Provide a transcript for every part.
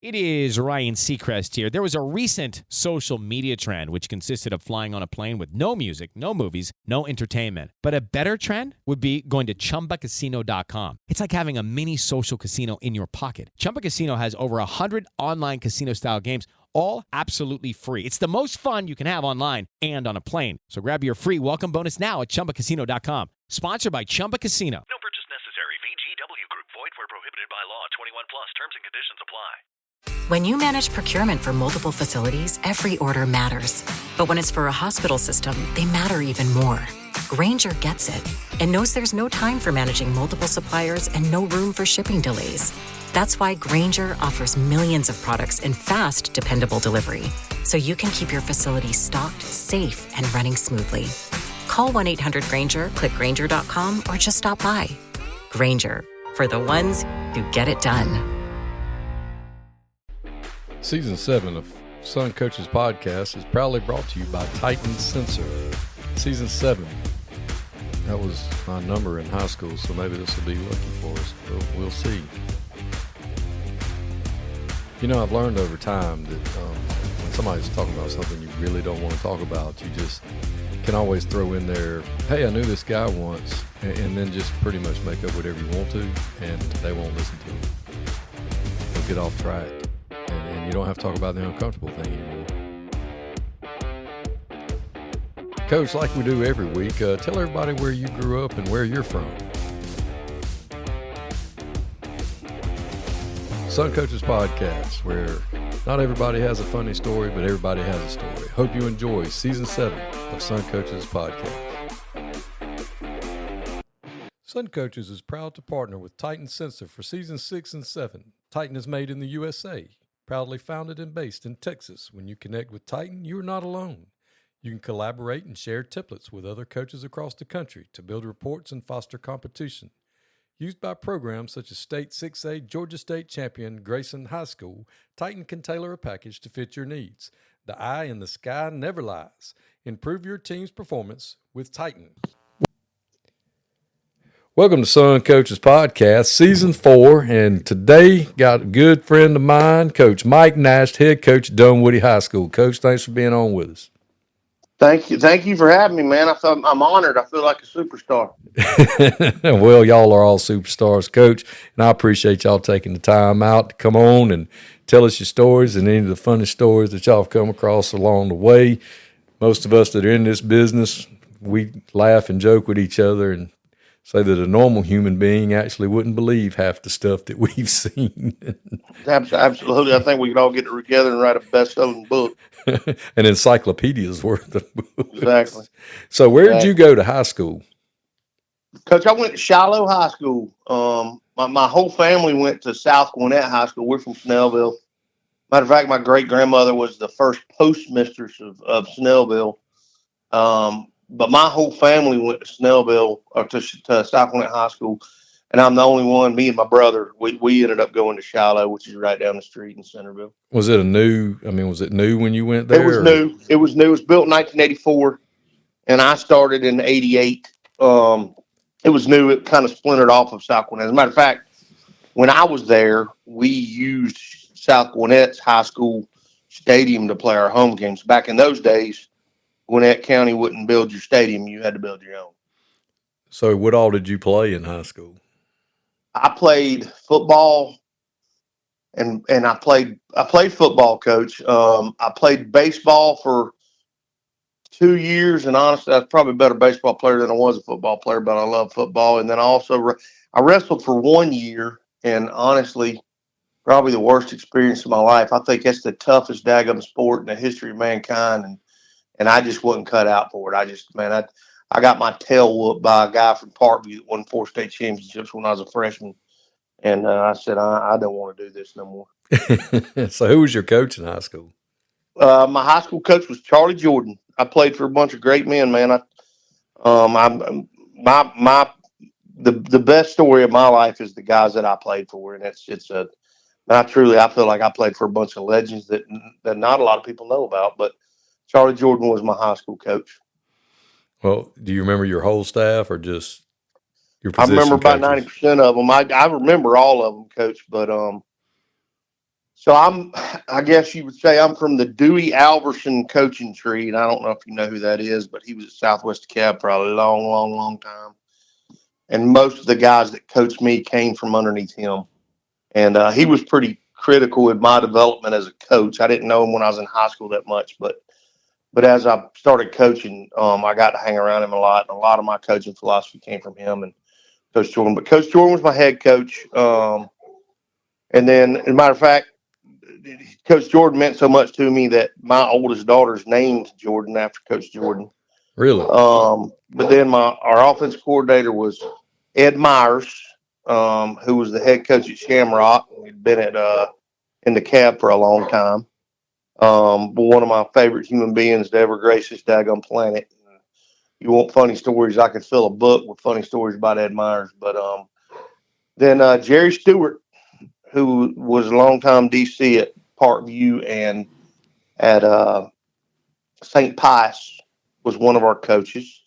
It is Ryan Seacrest here. There was a recent social media trend which consisted of flying on a plane with no music, no movies, no entertainment. But a better trend would be going to ChumbaCasino.com. It's like having a mini social casino in your pocket. Chumba Casino has over 100 online casino-style games, all absolutely free. It's the most fun you can have online and on a plane. So grab your free welcome bonus now at ChumbaCasino.com. Sponsored by Chumba Casino. No purchase necessary. VGW Group. Void where prohibited by law. 21 plus. Terms and conditions apply. When you manage procurement for multiple facilities, every order matters. But when it's for a hospital system, they matter even more. Grainger gets it and knows there's no time for managing multiple suppliers and no room for shipping delays. That's why Grainger offers millions of products in fast, dependable delivery, so you can keep your facility stocked, safe, and running smoothly. Call 1-800-GRAINGER, click Grainger.com, or just stop by. Grainger, for the ones who get it done. Season 7 of Sun Coaches Podcast is proudly brought to you by Titan Sensor. Season 7. That was my number in high school, so maybe this will be lucky for us. We'll see. You know, I've learned over time that when somebody's talking about something you really don't want to talk about, you just can always throw in there, hey, I knew this guy once, and then just pretty much make up whatever you want to, and they won't listen to it. They'll get off track. And you don't have to talk about the uncomfortable thing anymore. Coach, like we do every week, tell everybody where you grew up and where you're from. Sun Coaches Podcast, where not everybody has a funny story, but everybody has a story. Hope you enjoy Season 7 of Sun Coaches Podcast. Sun Coaches is proud to partner with Titan Sensor for Season 6 and 7. Titan is made in the USA. Proudly founded and based in Texas. When you connect with Titan, you are not alone. You can collaborate and share templates with other coaches across the country to build reports and foster competition. Used by programs such as State 6A Georgia State champion Grayson High School, Titan can tailor a package to fit your needs. The eye in the sky never lies. Improve your team's performance with Titan. Welcome to Sun Coaches Podcast, Season 4, and today got a good friend of mine, Coach Mike Nash, head coach at Dunwoody High School. Coach, thanks for being on with us. Thank you for having me, man. I'm honored. I feel like a superstar. Well, y'all are all superstars, Coach, and I appreciate y'all taking the time out to come on and tell us your stories and any of the funny stories that y'all have come across along the way. Most of us that are in this business, we laugh and joke with each other and say that a normal human being actually wouldn't believe half the stuff that we've seen. Absolutely. I think we could all get together and write a best-selling book. An encyclopedia's worth of books. Exactly. So where did you go to high school? Coach, I went to Shiloh High School. My whole family went to South Gwinnett High School. We're from Snellville. Matter of fact, my great-grandmother was the first postmistress of Snellville. But my whole family went to Snellville or to South Gwinnett High School, and I'm the only one. Me and my brother, we ended up going to Shiloh, which is right down the street in Centerville. Was it new when you went there? It was new. It was new. It was built in 1984, and I started in '88. It was new. It kind of splintered off of South Gwinnett. As a matter of fact, when I was there, we used South Gwinnett's high school stadium to play our home games. Back in those days, Gwinnett County wouldn't build your stadium. You had to build your own. So what all did you play in high school? I played football and I played football, Coach. I played baseball for 2 years, and honestly, I was probably a better baseball player than I was a football player, but I love football. And then I wrestled for 1 year, and honestly, probably the worst experience of my life. I think that's the toughest daggum sport in the history of mankind, and I just wasn't cut out for it. I got my tail whooped by a guy from Parkview that won 4 state championships when I was a freshman. And I said, I don't want to do this no more. So who was your coach in high school? My high school coach was Charlie Jordan. I played for a bunch of great men, man. The best story of my life is the guys that I played for. And I feel like I played for a bunch of legends that not a lot of people know about, but Charlie Jordan was my high school coach. Well, do you remember your whole staff or just your I position remember about coaches? 90% of them. I remember all of them, Coach, but So I guess you would say I'm from the Dewey Alverson coaching tree, and I don't know if you know who that is, but he was at Southwest Cab for a long, long, long time. And most of the guys that coached me came from underneath him. And he was pretty critical in my development as a coach. I didn't know him when I was in high school that much, but as I started coaching, I got to hang around him a lot. And a lot of my coaching philosophy came from him and Coach Jordan. But Coach Jordan was my head coach. And then, as a matter of fact, Coach Jordan meant so much to me that my oldest daughter's named Jordan after Coach Jordan. Really? But then our offense coordinator was Ed Myers, who was the head coach at Shamrock. He'd been in the cab for a long time. But one of my favorite human beings to ever grace this daggone planet. You want funny stories? I could fill a book with funny stories about Ed Myers. But then Jerry Stewart, who was a longtime DC at Parkview and at St. Pius, was one of our coaches.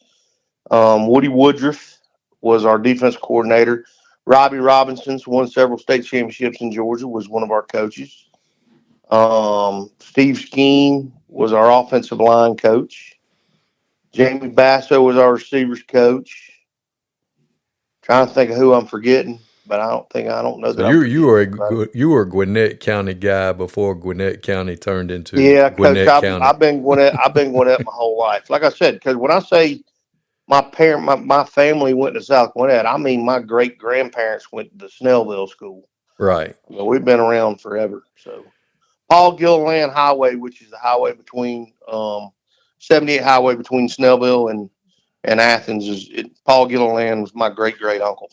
Woody Woodruff was our defense coordinator. Robbie Robinson's won several state championships in Georgia, was one of our coaches. Steve Skeen was our offensive line coach. Jamie Basso was our receivers coach. Trying to think of who I'm forgetting, but I don't know that. So you were a Gwinnett County guy before Gwinnett County turned into Gwinnett County. I've been Gwinnett my whole life. Like I said, because when I say my family went to South Gwinnett, I mean my great grandparents went to the Snellville School. Right. So we've been around forever. So Paul Gilliland Highway, which is the highway between 78 highway between Snellville and Athens, Paul Gilliland was my great uncle.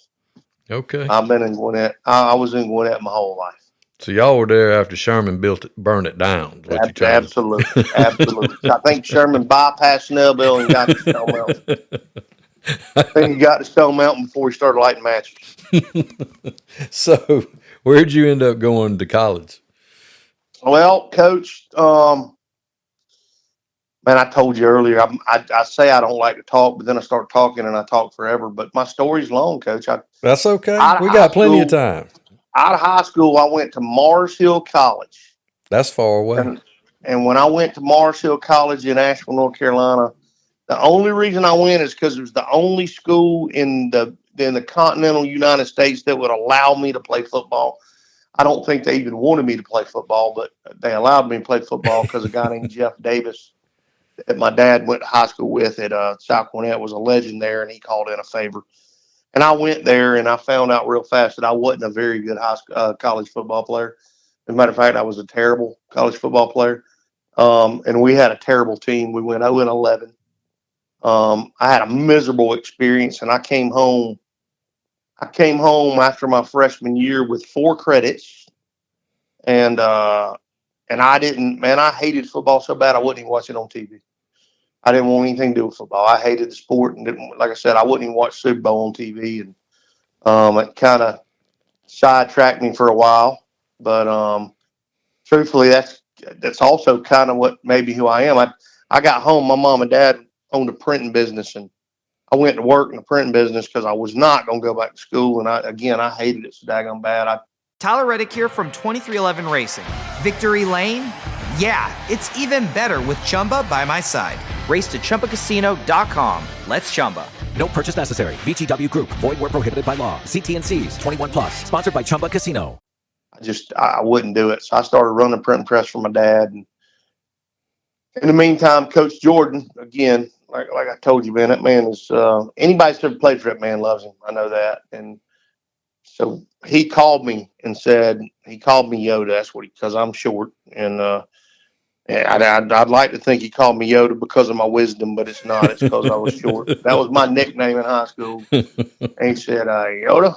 Okay. I've been in Gwinnett. I was in Gwinnett my whole life. So y'all were there after Sherman burned it down. Absolutely. I think Sherman bypassed Snellville and got to Stone Mountain. I think he got to Stone Mountain before he started lighting matches. So where'd you end up going to college? Well, Coach, man, I told you earlier, I say I don't like to talk, but then I start talking and I talk forever. But my story's long, Coach. That's okay. We got plenty of time. Out of high school, I went to Mars Hill College. That's far away. And when I went to Mars Hill College in Asheville, North Carolina, the only reason I went is because it was the only school in the continental United States that would allow me to play football. I don't think they even wanted me to play football, but they allowed me to play football because a guy named Jeff Davis that my dad went to high school with at South Gwinnett was a legend there, and he called in a favor. And I went there, and I found out real fast that I wasn't a very good college football player. As a matter of fact, I was a terrible college football player, and we had a terrible team. We went 0-11. I had a miserable experience, and I came home after my freshman year with 4 credits, and I hated football so bad I wouldn't even watch it on TV. I didn't want anything to do with football. I hated the sport, and like I said, I wouldn't even watch Super Bowl on TV, and it kind of sidetracked me for a while. But truthfully, that's also kind of what made me who I am. I got home. My mom and dad owned a printing business, and I went to work in the printing business because I was not going to go back to school. And I hated it so daggone bad. Tyler Reddick here from 2311 Racing. Victory Lane? Yeah, it's even better with Chumba by my side. Race to ChumbaCasino.com. Let's Chumba. No purchase necessary. VGW Group. Void where prohibited by law. See T&Cs. 21 plus. Sponsored by Chumba Casino. I wouldn't do it. So I started running a printing press for my dad. And in the meantime, Coach Jordan, again, like I told you, man, that man is anybody that's ever played for that man loves him. I know that. And so he called me and said, he called me Yoda. That's because I'm short. And I'd like to think he called me Yoda because of my wisdom, but it's not. It's because I was short. That was my nickname in high school. And he said, Yoda,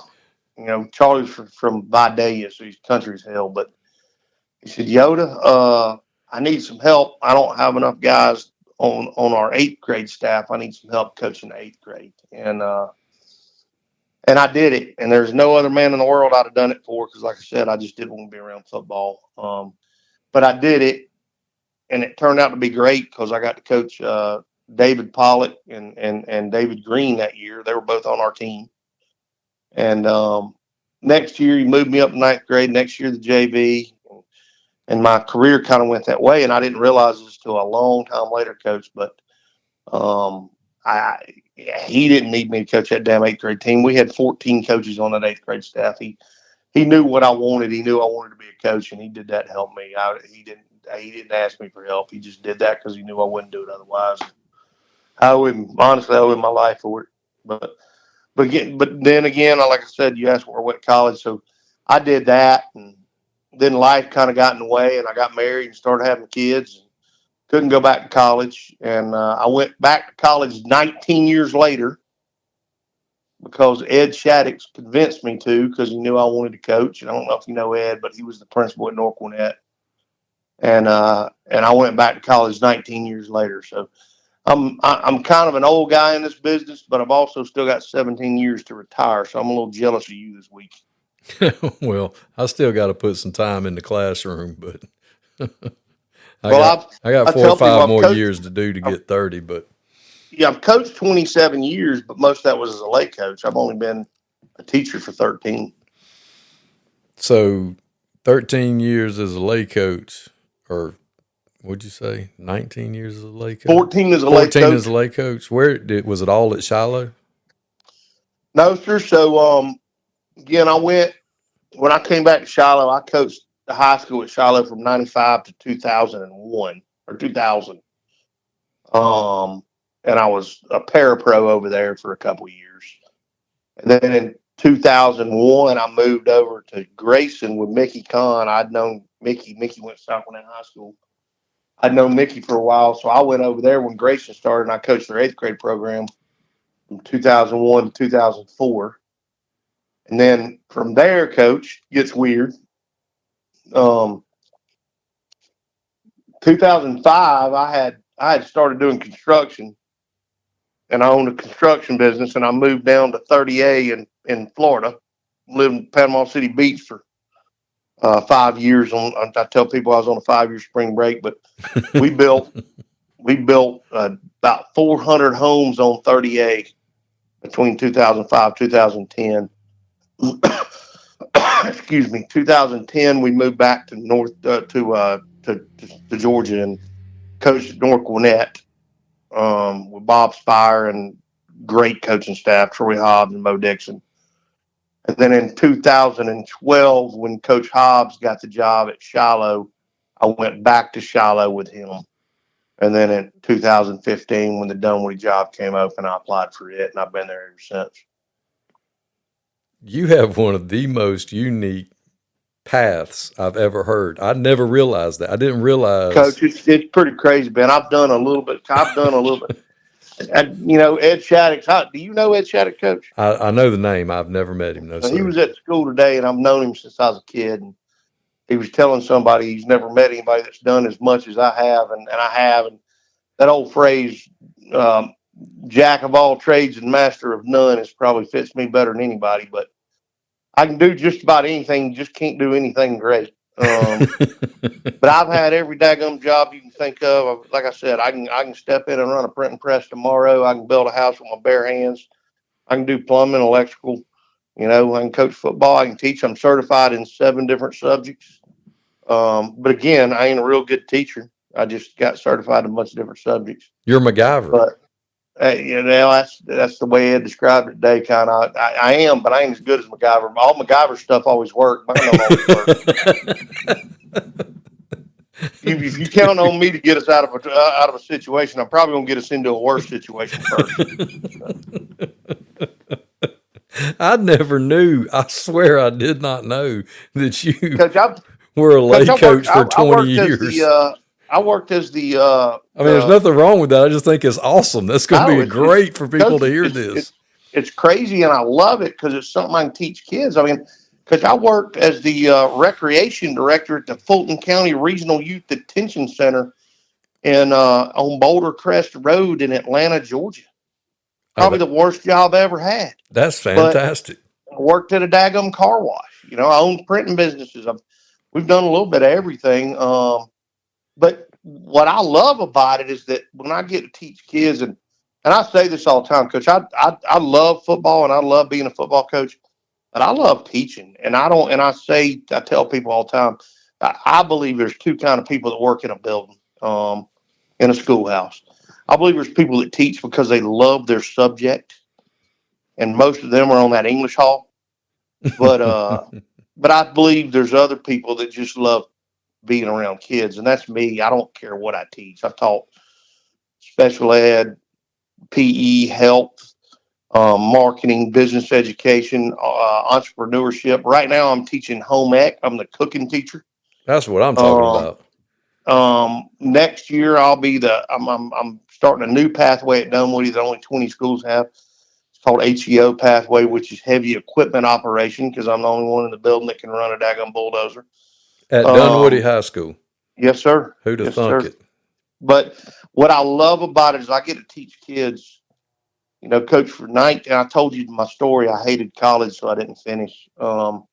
Charlie's from Vidalia, so he's country as hell. But he said, Yoda, I need some help. I don't have enough guys on our 8th grade staff. I need some help coaching the 8th grade. And I did it. And there's no other man in the world I'd have done it for because, like I said, I just didn't want to be around football. But I did it. And it turned out to be great because I got to coach David Pollock and David Green that year. They were both on our team. And next year, he moved me up to 9th grade. Next year, the JV. And my career kind of went that way, and I didn't realize this till a long time later, Coach. But he didn't need me to coach that damn 8th grade team. We had 14 coaches on that 8th grade staff. He knew what I wanted. He knew I wanted to be a coach, and he did that to help me. He didn't ask me for help. He just did that because he knew I wouldn't do it otherwise. I owe him my life for it. But then again, like I said, you asked where I went to college, so I did that, and then life kind of got in the way, and I got married and started having kids. And couldn't go back to college, and I went back to college 19 years later because Ed Shaddix convinced me to, because he knew I wanted to coach. And I don't know if you know Ed, but he was the principal at North Gwinnett. And I went back to college 19 years later. So I'm kind of an old guy in this business, but I've also still got 17 years to retire. So I'm a little jealous of you this week. Well, I still got to put some time in the classroom, but I got 4 or 5 more years to do to get 30. But yeah, I've coached 27 years, but most of that was as a lay coach. I've only been a teacher for 13. So 13 years as a lay coach, or what'd you say? 19 years as a lay coach? 14 as a lay coach. 14 as a lay coach. Was it all at Shiloh? No, sir. So, again, when I came back to Shiloh, I coached the high school at Shiloh from 95 to 2001 or 2000. And I was a parapro over there for a couple of years. And then in 2001, I moved over to Grayson with Mickey Kahn. I'd known Mickey. Mickey went to South Gwinnett High School. I'd known Mickey for a while, so I went over there when Grayson started, and I coached their 8th grade program from 2001 to 2004. And then from there, Coach, gets weird. 2005, I had started doing construction, and I owned a construction business, and I moved down to 30A in Florida, lived in Panama City Beach for 5 years. I tell people I was on a 5-year spring break, but we built about 400 homes on 30A between 2005 2010. Excuse me. 2010, we moved back to to Georgia and coached at North Gwinnett with Bob Spire and great coaching staff, Troy Hobbs and Mo Dixon. And then in 2012, when Coach Hobbs got the job at Shiloh, I went back to Shiloh with him. And then in 2015, when the Dunwoody job came open, I applied for it, and I've been there ever since. You have one of the most unique paths I've ever heard. I never realized that. I didn't realize. Coach, it's pretty crazy, Ben. I've done a little bit. Ed Shaddix. Do you know Ed Shaddix, Coach? I know the name. I've never met him. No, sir. He was at school today, and I've known him since I was a kid. And he was telling somebody he's never met anybody that's done as much as I have, and I have. And that old phrase, jack of all trades and master of none, is probably fits me better than anybody. But I can do just about anything, just can't do anything great. But I've had every daggum job you can think of. Like I said, I can step in and run a printing press tomorrow. I can build a house with my bare hands. I can do plumbing, electrical. I can coach football. I can teach. I'm certified in 7 different subjects. But again, I ain't a real good teacher. I just got certified in a bunch of different subjects. You're MacGyver. But that's the way Ed described it today. Kind of, I am, but I ain't as good as MacGyver. All MacGyver stuff always worked. Mine don't always work. If you count on me to get us out of a situation, I'm probably gonna get us into a worse situation first. I never knew. I swear, I did not know that you were a lay coach for 20 years. I worked as the. There's nothing wrong with that. I just think it's awesome. That's going to be great for people to hear this. It's crazy, and I love it because it's something I can teach kids. Because I worked as the recreation director at the Fulton County Regional Youth Detention Center on Boulder Crest Road in Atlanta, Georgia. Probably the worst job I ever had. That's fantastic. But I worked at a daggum car wash. I own printing businesses. We've done a little bit of everything. But what I love about it is that when I get to teach kids, and I say this all the time, Coach, I love football and I love being a football coach, but I love teaching. And I tell people all the time, I believe there's two kind of people that work in a building, in a schoolhouse. I believe there's people that teach because they love their subject, and most of them are on that English hall. But but I believe there's other people that just love being around kids, and that's me. I don't care what I teach. I've taught special ed, PE, health, marketing, business education, entrepreneurship. Right now, I'm teaching home ec. I'm the cooking teacher. That's what I'm talking about. Next year, I'm starting a new pathway at Dunwoody that only 20 schools have. It's called HEO pathway, which is heavy equipment operation, because I'm the only one in the building that can run a daggone bulldozer. At Dunwoody High School. Yes, sir. Who'd have yes, thunk sir. it? But what I love about it is I get to teach kids. You know, Coach, for 19, I told you my story. I hated college, so I didn't finish. But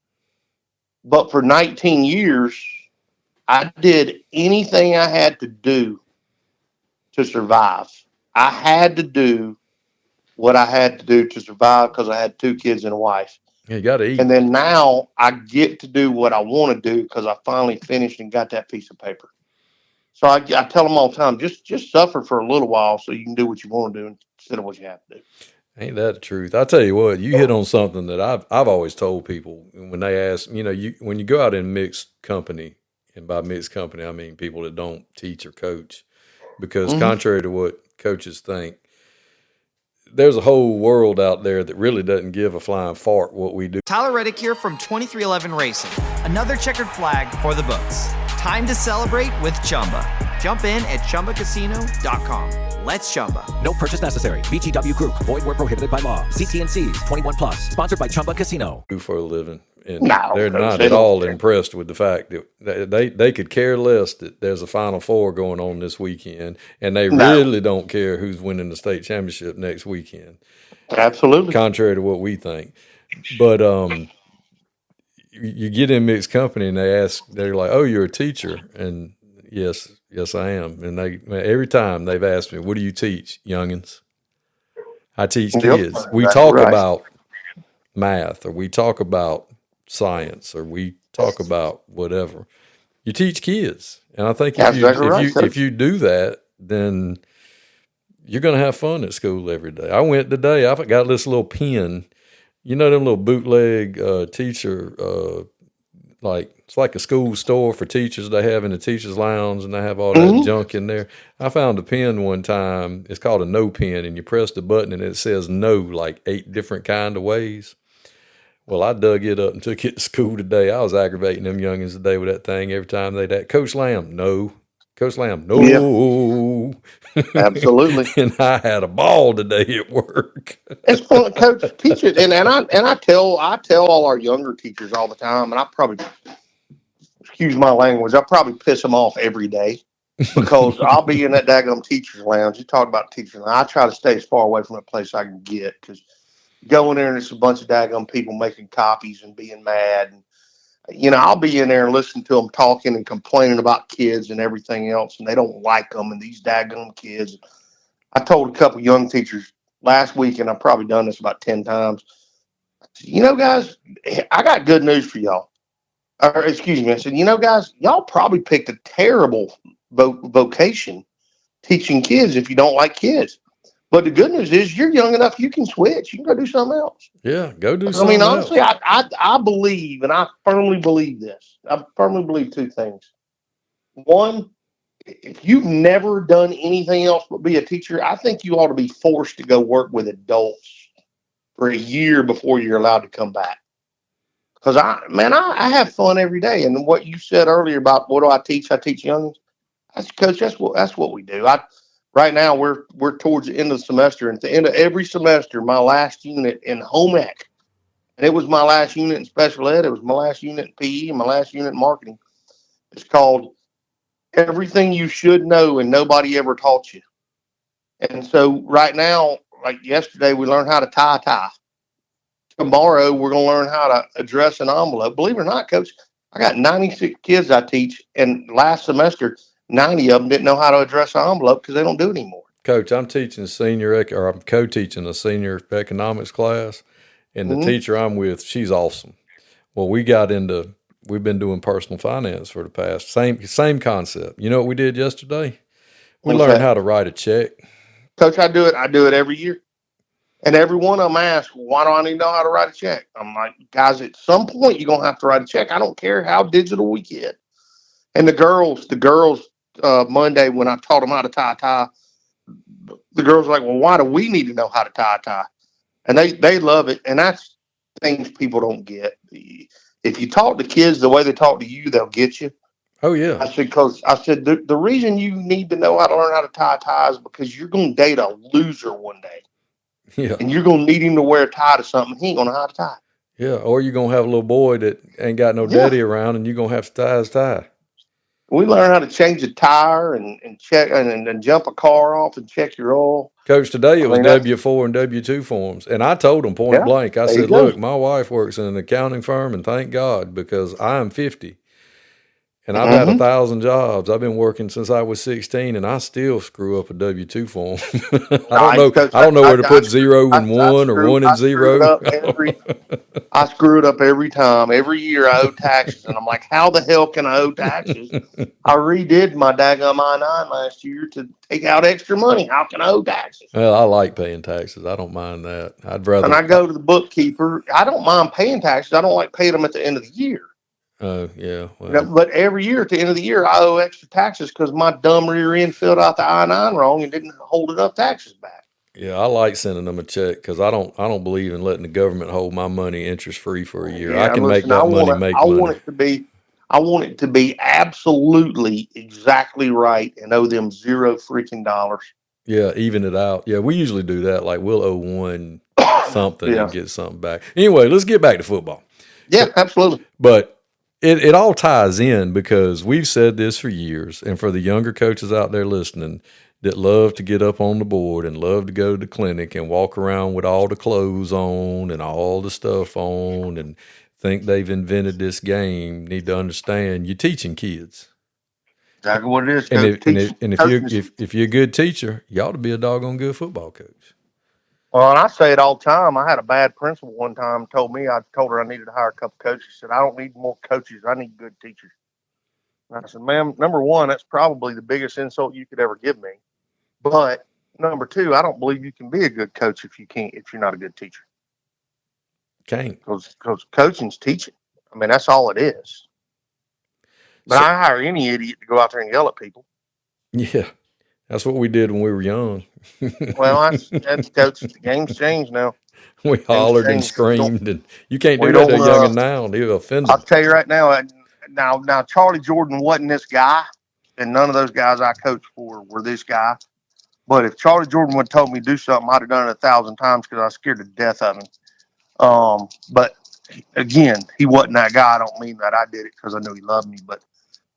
for 19 years, I did anything I had to do to survive. I had to do what I had to do to survive because I had 2 kids and a wife. You got to eat. And then now I get to do what I want to do because I finally finished and got that piece of paper. So I tell them all the time, just suffer for a little while so you can do what you want to do instead of what you have to do. Ain't that the truth? I tell you what, you hit on something that I've always told people when they ask, you know, when you go out in mixed company, and by mixed company I mean people that don't teach or coach, because contrary to what coaches think, there's a whole world out there that really doesn't give a flying fart what we do. Tyler Reddick here from 2311 Racing. Another checkered flag for the books. Time to celebrate with Chumba. Jump in at ChumbaCasino.com. Let's Chumba. No purchase necessary. VGW Group. Void where prohibited by law. CTNCs. 21 plus. Sponsored by Chumba Casino. Do for a living, and they're not at all impressed with the fact that they could care less that there's a Final Four going on this weekend, and they really don't care who's winning the state championship next weekend. Absolutely. Contrary to what we think. But you get in mixed company and they're like, "Oh, you're a teacher," and yes, I am. And every time they've asked me, "What do you teach, youngins?" I teach kids. We talk about math, or we talk about science, or we talk about whatever. You teach kids, and I think if you do that, then you're going to have fun at school every day. I went today. I've got this little pen. You know them little bootleg teacher, it's like a school store for teachers they have in the teacher's lounge, and they have all that junk in there. I found a pen one time. It's called a no pen, and you press the button, and it says no like 8 different kind of ways. Well, I dug it up and took it to school today. I was aggravating them youngins today with that thing every time Coach Lamb, no. Coach Lamb, no. Yeah. Absolutely. And I had a ball today at work. It's fun, Coach. Teach it, and I tell all our younger teachers all the time, and I probably, excuse my language, I probably piss them off every day because I'll be in that daggone teacher's lounge. You talk about teachers, I try to stay as far away from that place I can get, because you go in there and it's a bunch of daggone people making copies and being mad. And, you know, I'll be in there and listen to them talking and complaining about kids and everything else, and they don't like them, and these daggone kids. I told a couple young teachers last week, and I've probably done this about 10 times. You know, guys, I got good news for y'all. Or, excuse me, I said, you know, guys, y'all probably picked a terrible vocation teaching kids if you don't like kids. But the good news is you're young enough, you can switch. You can go do something else. Yeah, go do something else. I mean, honestly, else. I believe, and I firmly believe this. I firmly believe 2 things. One, if you've never done anything else but be a teacher, I think you ought to be forced to go work with adults for a year before you're allowed to come back. Because I have fun every day. And what you said earlier about what do I teach? I teach youngins. Coach, that's what we do. Right now, we're towards the end of the semester, and at the end of every semester, my last unit in home ec, and it was my last unit in special ed, it was my last unit in PE, and my last unit in marketing. It's called Everything You Should Know and Nobody Ever Taught You. And so right now, like yesterday, we learned how to tie a tie. Tomorrow, we're going to learn how to address an envelope. Believe it or not, Coach, I got 96 kids I teach, and last semester, 90 of them didn't know how to address an envelope because they don't do it anymore. Coach, I'm teaching I'm co-teaching a senior economics class, and the teacher I'm with, she's awesome. Well, we got into we've been doing personal finance for the past. Same concept. You know what we did yesterday? We learned how to write a check. Coach, I do it every year. And every one of them asks, why do I need to know how to write a check? I'm like, guys, at some point you're going to have to write a check. I don't care how digital we get. And the girls, Monday when I taught them how to tie a tie, the girls were like, well, why do we need to know how to tie a tie? And they love it. And that's things people don't get. If you talk to kids the way they talk to you, they'll get you. Oh, yeah. I said, the reason you need to know how to learn how to tie a tie is because you're going to date a loser one day. Yeah. And you're going to need him to wear a tie to something. He ain't going to know how to tie. Yeah. Or you're going to have a little boy that ain't got no daddy around and you're going to have to tie his tie. We learn how to change a tire and check and jump a car off and check your oil. Coach, today it was W-4 and W-2 forms. And I told them point blank, I said, look, my wife works in an accounting firm, and thank God, because I'm 50. And I've had 1,000 jobs. I've been working since I was 16, and I still screw up a W-2 form. I don't know where to put 0 and 1 or 1 and 0. I screw it up every time. Every year I owe taxes, and I'm like, how the hell can I owe taxes? I redid my daggum I-9 last year to take out extra money. How can I owe taxes? Well, I like paying taxes. I don't mind that. I'd rather. And I go to the bookkeeper. I don't mind paying taxes. I don't like paying them at the end of the year. Oh, yeah. Well. But every year at the end of the year, I owe extra taxes because my dumb rear end filled out the I-9 wrong and didn't hold enough taxes back. Yeah, I like sending them a check because I don't believe in letting the government hold my money interest free for a year. I can make that money make money. I want it to be absolutely exactly right and owe them $0 freaking dollars. Yeah, even it out. Yeah, we usually do that. Like we'll owe one something and get something back. Anyway, let's get back to football. Yeah, absolutely. But it all ties in because we've said this for years, and for the younger coaches out there listening that love to get up on the board and love to go to the clinic and walk around with all the clothes on and all the stuff on and think they've invented this game, need to understand you're teaching kids. Exactly what it is. And if you're a good teacher, you ought to be a doggone good football coach. Well, and I say it all the time. I had a bad principal one time I told her I needed to hire a couple coaches. She said, I don't need more coaches. I need good teachers. And I said, ma'am, number one, that's probably the biggest insult you could ever give me. But number two, I don't believe you can be a good coach if you're not a good teacher. Can't. Because coaching's teaching. I mean, that's all it is. But I hire any idiot to go out there and yell at people. Yeah. That's what we did when we were young. Well, that's coach. The game's changed now. We hollered and screamed, and you can't do that to youngin' now. They'll offend them. I'll tell you right now. Now, Charlie Jordan wasn't this guy, and none of those guys I coached for were this guy. But if Charlie Jordan would have told me to do something, I'd have done it 1,000 times because I was scared to death of him. But again, he wasn't that guy. I don't mean that I did it because I knew he loved me, but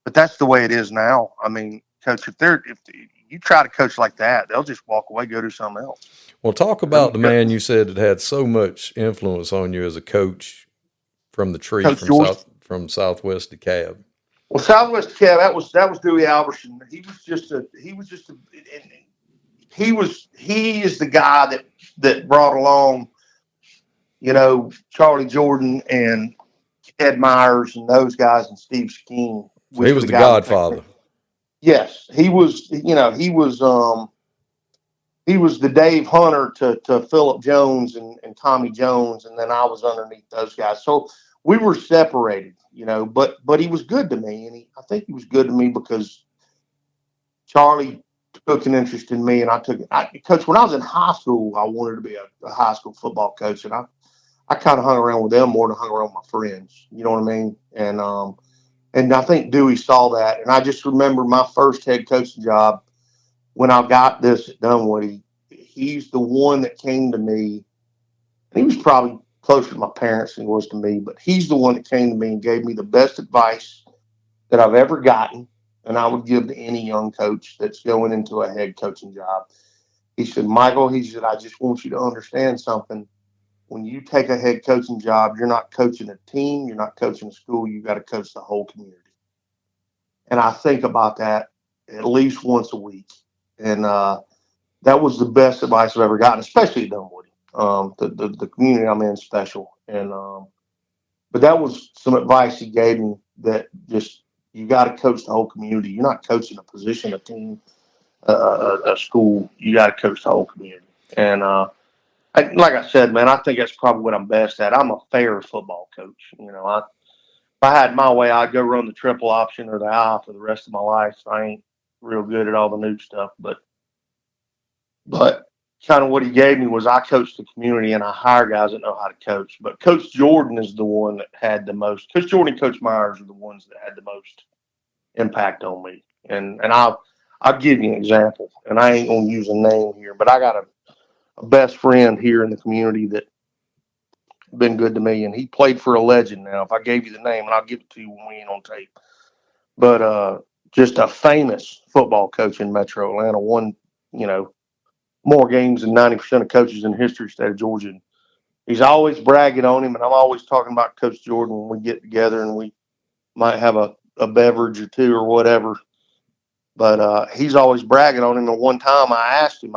that's the way it is now. I mean, coach, if you try to coach like that, they'll just walk away, go do something else. Well, talk about the man you said that had so much influence on you as a coach from the tree from Southwest DeKalb. Well, Southwest DeKalb, that was Dewey Albertson. He is the guy that brought along, Charlie Jordan and Ed Myers and those guys and Steve Skeen. So he was the godfather. Yes, he was. He was the Dave Hunter to Phillip Jones and Tommy Jones, and then I was underneath those guys. So we were separated, But he was good to me, and I think he was good to me because Charlie took an interest in me, and I took it. Coach, when I was in high school, I wanted to be a high school football coach, and I kind of hung around with them more than hung around with my friends. You know what I mean? And I think Dewey saw that. And I just remember my first head coaching job when I got this at Dunwoody. He's the one that came to me. And he was probably closer to my parents than he was to me, but he's the one that came to me and gave me the best advice that I've ever gotten. And I would give to any young coach that's going into a head coaching job. He said, Michael, I just want you to understand something. When you take a head coaching job, you're not coaching a team. You're not coaching a school. You got to coach the whole community. And I think about that at least once a week. And that was the best advice I've ever gotten, especially at Dunwoody. The community I'm in is special. And But that was some advice he gave me that just you got to coach the whole community. You're not coaching a position, a team, a school. You got to coach the whole community. And like I said, man, I think that's probably what I'm best at. I'm a fair football coach. If I had my way, I'd go run the triple option or the I for the rest of my life. I ain't real good at all the new stuff, but kind of what he gave me was I coach the community and I hire guys that know how to coach. But Coach Jordan is the one that had the most. Coach Jordan and Coach Myers are the ones that had the most impact on me. And I'll give you an example. And I ain't gonna use a name here, but I got a best friend here in the community that been good to me, and he played for a legend. Now, if I gave you the name, and I'll give it to you when we ain't on tape, but just a famous football coach in Metro Atlanta, won more games than 90% of coaches in the history of the state of Georgia. And he's always bragging on him, and I'm always talking about Coach Jordan when we get together and we might have a beverage or two or whatever. But he's always bragging on him. And one time I asked him,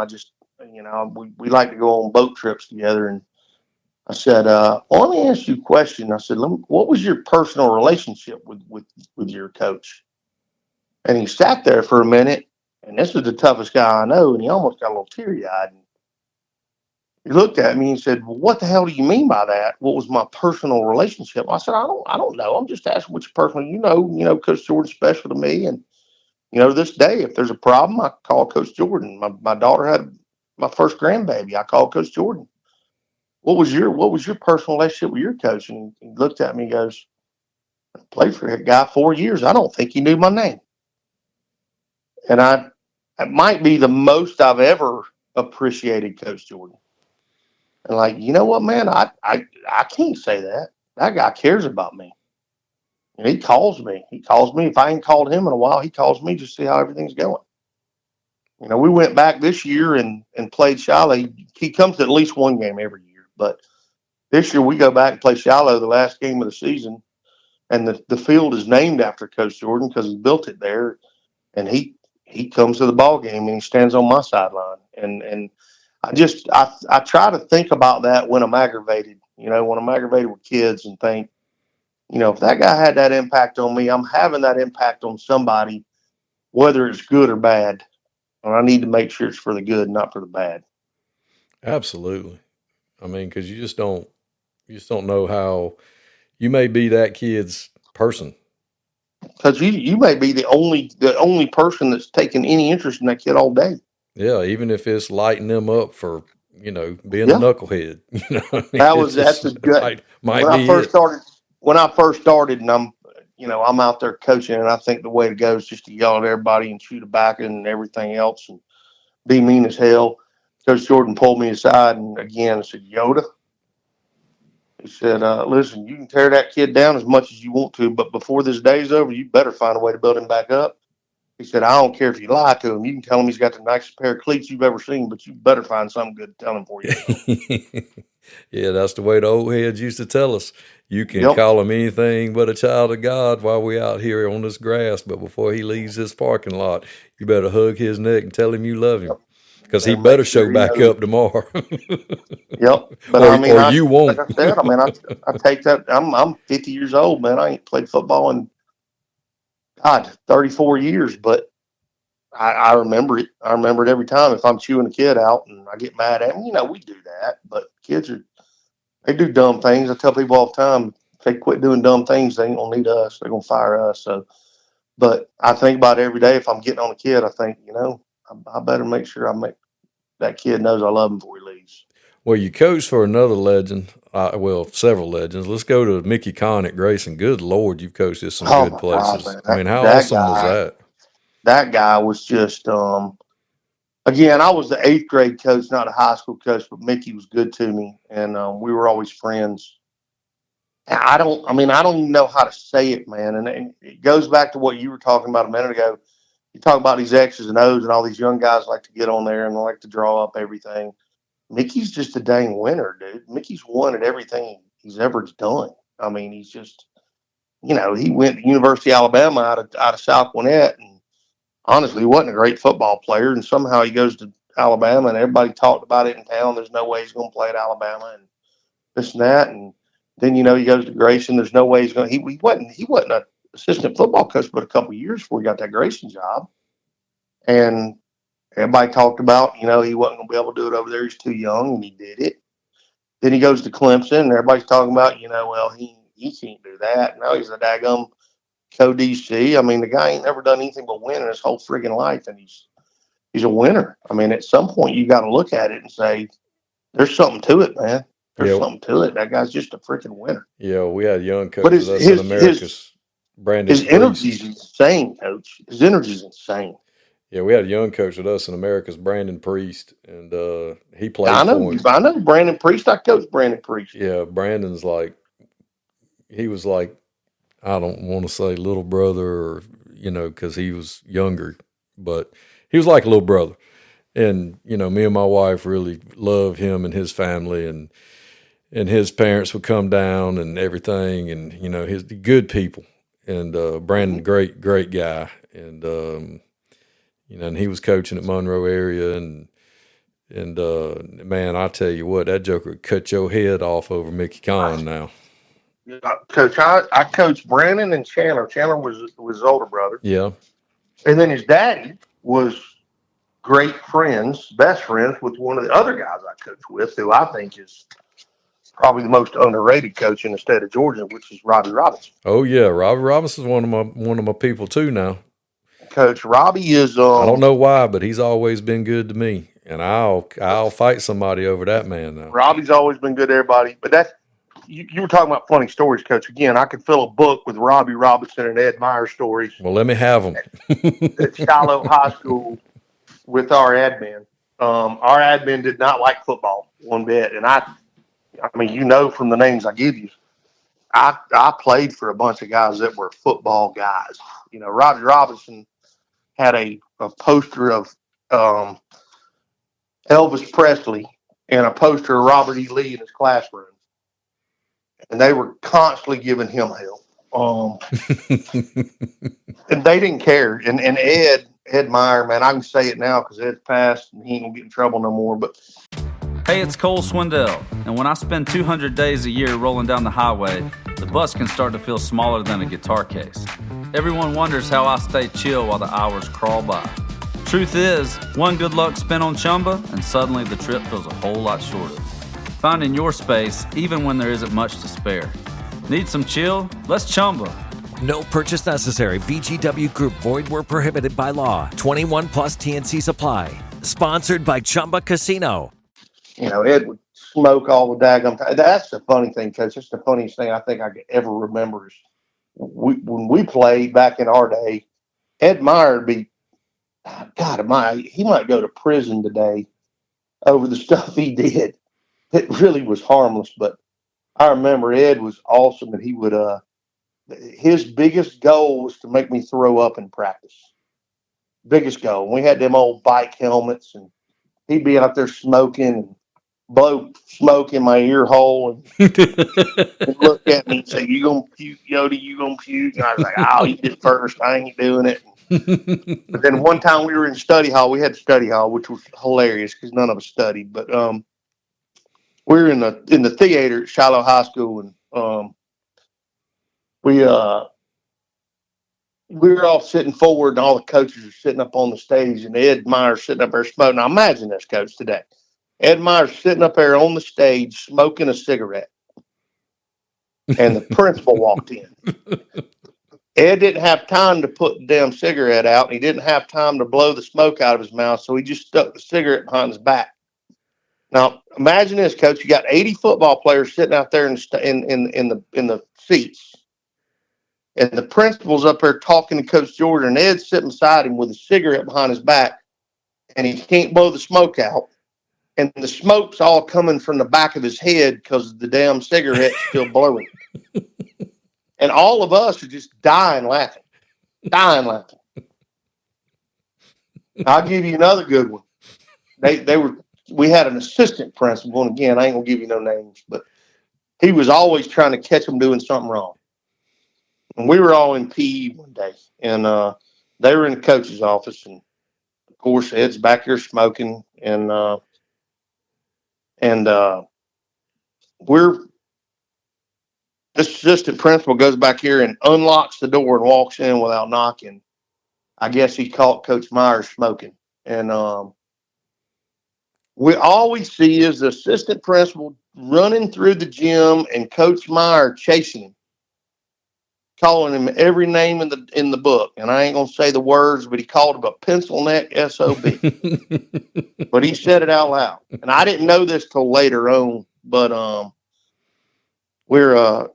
we like to go on boat trips together, and I said, well, let me ask you a question. I said, what was your personal relationship with your coach? And he sat there for a minute, and this was the toughest guy I know, and he almost got a little teary-eyed. He looked at me and said, well, what the hell do you mean by that? What was my personal relationship? I said, I don't know. I'm just asking what's your personal, Coach Jordan's special to me. And, this day, if there's a problem, I call Coach Jordan. My daughter had my first grandbaby. I called Coach Jordan. What was your personal relationship with your coach? And he looked at me and goes, I played for that guy 4 years. I don't think he knew my name. And it might be the most I've ever appreciated Coach Jordan. And you know what, man, I can't say that. That guy cares about me. And he calls me. He calls me. If I ain't called him in a while, he calls me to see how everything's going. We went back this year and played Shiloh. He comes to at least one game every year. But this year we go back and play Shiloh the last game of the season. And the field is named after Coach Jordan because he built it there. And he comes to the ball game and he stands on my sideline. And I try to think about that when I'm aggravated, when I'm aggravated with kids and think, if that guy had that impact on me, I'm having that impact on somebody, whether it's good or bad. And I need to make sure it's for the good, not for the bad. Absolutely. I mean, because you just don't know how you may be that kid's person. Because you may be the only person that's taken any interest in that kid all day. Yeah, even if it's lighting them up for being a knucklehead. That's a good. Might be when I first started, and I'm out there coaching, and I think the way to go is just to yell at everybody and shoot a back and everything else, and be mean as hell. Coach Jordan pulled me aside and again said, Yoda. He said, listen, you can tear that kid down as much as you want to, but before this day's over, you better find a way to build him back up. He said, I don't care if you lie to him. You can tell him he's got the nicest pair of cleats you've ever seen, but you better find something good to tell him for you. Yeah, that's the way the old heads used to tell us. You can call him anything but a child of God while we're out here on this grass, but before he leaves this parking lot, you better hug his neck and tell him you love him. Because he better show back up tomorrow. Yep. But or you won't. Like I said, I take that. I'm 50 years old, man. I ain't played football in, 34 years, but I remember it. I remember it every time. If I'm chewing a kid out and I get mad at him, we do that. But kids they do dumb things. I tell people all the time, if they quit doing dumb things, they ain't going to need us. They're going to fire us. So, but I think about it every day. If I'm getting on a kid, I think, I better make sure that kid knows I love him before he leaves. Well, you coached for another legend, several legends. Let's go to Mickey Conn at Grayson. Good Lord, you've coached at some good places. God, how awesome was that? That guy was just, again, I was the 8th grade coach, not a high school coach, but Mickey was good to me, and we were always friends. And I don't even know how to say it, man. And it goes back to what you were talking about a minute ago. You talk about these X's and O's, and all these young guys like to get on there and they like to draw up everything. Mickey's just a dang winner, dude. Mickey's won at everything he's ever done. I mean, he's just, he went to University of Alabama out of South Gwinnett, and honestly, he wasn't a great football player. And somehow he goes to Alabama, and everybody talked about it in town. There's no way he's going to play at Alabama, and this and that. And Then, he goes to Grayson. There's no way he's going to, he wasn't an assistant football coach but a couple of years before he got that Grayson job. And everybody talked about, he wasn't going to be able to do it over there. He's too young, and he did it. Then he goes to Clemson, and everybody's talking about, well, he can't do that. Now he's a daggum co-DC. I mean, the guy ain't never done anything but win in his whole friggin' life, and he's a winner. I mean, at some point you got to look at it and say, there's something to it, man. There's something to it. That guy's just a freaking winner. Yeah, we had young coaches with us in America's Brandon His energy's insane, Coach. His energy's insane. Yeah, we had a young coach with us in America's Brandon Priest, and he played I know Brandon Priest. I coached Brandon Priest. Yeah, Brandon's he was like, I don't want to say little brother, or, because he was younger, but he was like a little brother. And, me and my wife really loved him and his family, and his parents would come down and everything, and, his good people. And Brandon, great guy. And, and he was coaching at Monroe area, and man, I tell you what, that joker would cut your head off over Mickey Conn now. Coach, I coached Brandon and Chandler. Chandler was his older brother. Yeah. And then his daddy was best friends with one of the other guys I coached with, who I think is probably the most underrated coach in the state of Georgia, which is Robbie Robinson. Oh yeah, Robbie Robinson's one of my people too now. Coach Robbie is. I don't know why, but he's always been good to me, and I'll fight somebody over that man now. Robbie's always been good to everybody, but that's you were talking about funny stories, Coach. Again, I could fill a book with Robbie Robinson and Ed Meyer stories. Well, let me have them. At Shiloh High School with our admin. Our admin did not like football one bit, and I mean, from the names I give you, I played for a bunch of guys that were football guys. Robbie Robinson had a poster of Elvis Presley and a poster of Robert E. Lee in his classroom. And they were constantly giving him hell. And they didn't care. And Ed Meyer, man, I can say it now because Ed's passed and he ain't going to get in trouble no more. But hey, it's Cole Swindell. And when I spend 200 days a year rolling down the highway, the bus can start to feel smaller than a guitar case. Everyone wonders how I stay chill while the hours crawl by. Truth is, one good luck spin on Chumba, and suddenly the trip feels a whole lot shorter. Finding your space, even when there isn't much to spare. Need some chill? Let's Chumba. No purchase necessary. VGW Group. Void where prohibited by law. 21 plus TNC Supply. Sponsored by Chumba Casino. Ed would smoke all the daggum time. That's the funny thing, Coach. It's the funniest thing I think I could ever remember is when we played back in our day, Ed Meyer would be, God, he might go to prison today over the stuff he did. It really was harmless, but I remember Ed was awesome, and he would his biggest goal was to make me throw up in practice. Biggest goal. And we had them old bike helmets, and he'd be out there smoking and blow smoke in my ear hole and look at me and say, "You gonna puke, Yodi? You gonna puke?" And I was like, "I'll eat it first. I ain't doing it." But then one time we were in study hall. We had study hall, which was hilarious because none of us studied. But we were in the theater at Shiloh High School, and we were all sitting forward, and all the coaches are sitting up on the stage, and Ed Meyer's sitting up there smoking. Now imagine this, Coach, today. Ed Meyer's sitting up there on the stage smoking a cigarette, and the principal walked in. Ed didn't have time to put the damn cigarette out, and he didn't have time to blow the smoke out of his mouth, so he just stuck the cigarette behind his back. Now, imagine this, Coach. You got 80 football players sitting out there in the seats, and the principal's up there talking to Coach Jordan, and Ed's sitting beside him with a cigarette behind his back, and he can't blow the smoke out. And the smoke's all coming from the back of his head because the damn cigarette's still blowing. And all of us are just dying laughing. I'll give you another good one. We had an assistant principal, and again, I ain't gonna give you no names, but he was always trying to catch them doing something wrong. And we were all in PE one day, and they were in the coach's office, and of course Ed's back there smoking, and we're this assistant principal goes back here and unlocks the door and walks in without knocking. I guess he caught Coach Myers smoking. And all we see is the assistant principal running through the gym and Coach Meyer chasing him, calling him every name in the book. And I ain't gonna say the words, but he called him a pencil neck SOB. But he said it out loud. And I didn't know this till later on, but we're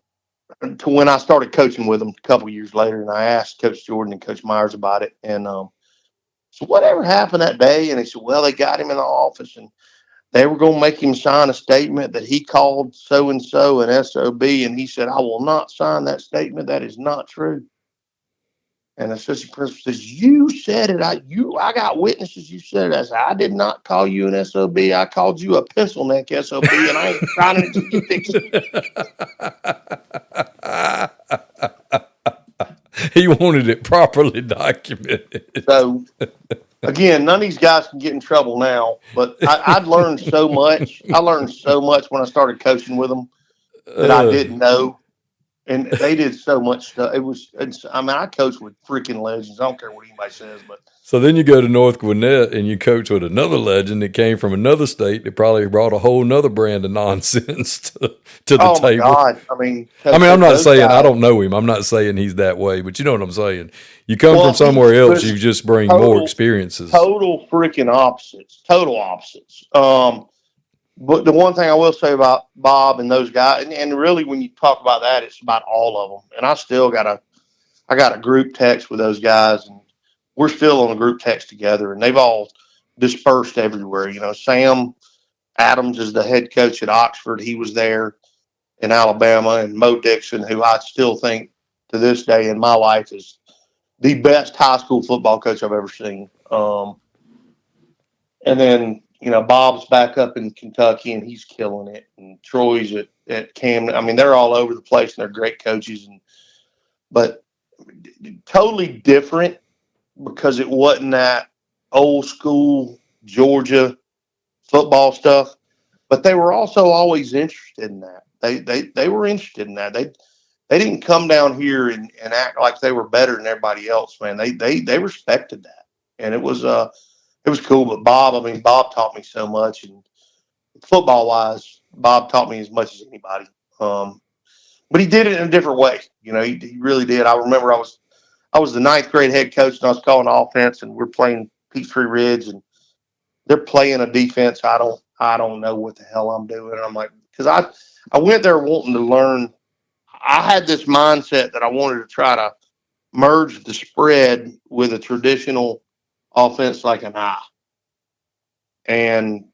to when I started coaching with him a couple years later, and I asked Coach Jordan and Coach Myers about it. And so whatever happened that day? And they said, well, they got him in the office and they were going to make him sign a statement that he called so-and-so an SOB. And he said, I will not sign that statement. That is not true. And the assistant principal says, you said it. I got witnesses. You said it. I said, I did not call you an SOB. I called you a pencil neck SOB, and I ain't signing it till you fix it. He wanted it properly documented. So, again, none of these guys can get in trouble now, but I'd learned so much. I learned so much when I started coaching with them that I didn't know. And they did so much stuff. I coached with freaking legends. I don't care what anybody says, but. So then you go to North Gwinnett and you coach with another legend that came from another state that probably brought a whole nother brand of nonsense to the table. Oh, my God. I mean, I'm not saying I don't know him. I'm not saying he's that way, but you know what I'm saying. You come from somewhere else, you just bring more experiences. Total freaking opposites. Total opposites. But the one thing I will say about Bob and those guys, and really when you talk about that, it's about all of them. And I still got a group text with those guys, and we're still on a group text together, and they've all dispersed everywhere. You know, Sam Adams is the head coach at Oxford. He was there in Alabama, and Mo Dixon, who I still think to this day in my life is the best high school football coach I've ever seen. And then, you know, Bob's back up in Kentucky and he's killing it. And Troy's at Camden. I mean, they're all over the place and they're great coaches. But totally different because it wasn't that old school Georgia football stuff. But they were also always interested in that. They were interested in that. They didn't come down here and act like they were better than everybody else, man. They respected that. And it was cool. But Bob taught me so much, and football wise, Bob taught me as much as anybody. But he did it in a different way. You know, he really did. I remember I was the 9th grade head coach, and I was calling offense, and we're playing Peachtree Ridge, and they're playing a defense. I don't know what the hell I'm doing. And I'm like, because I went there wanting to learn. I had this mindset that I wanted to try to merge the spread with a traditional offense like an eye. And,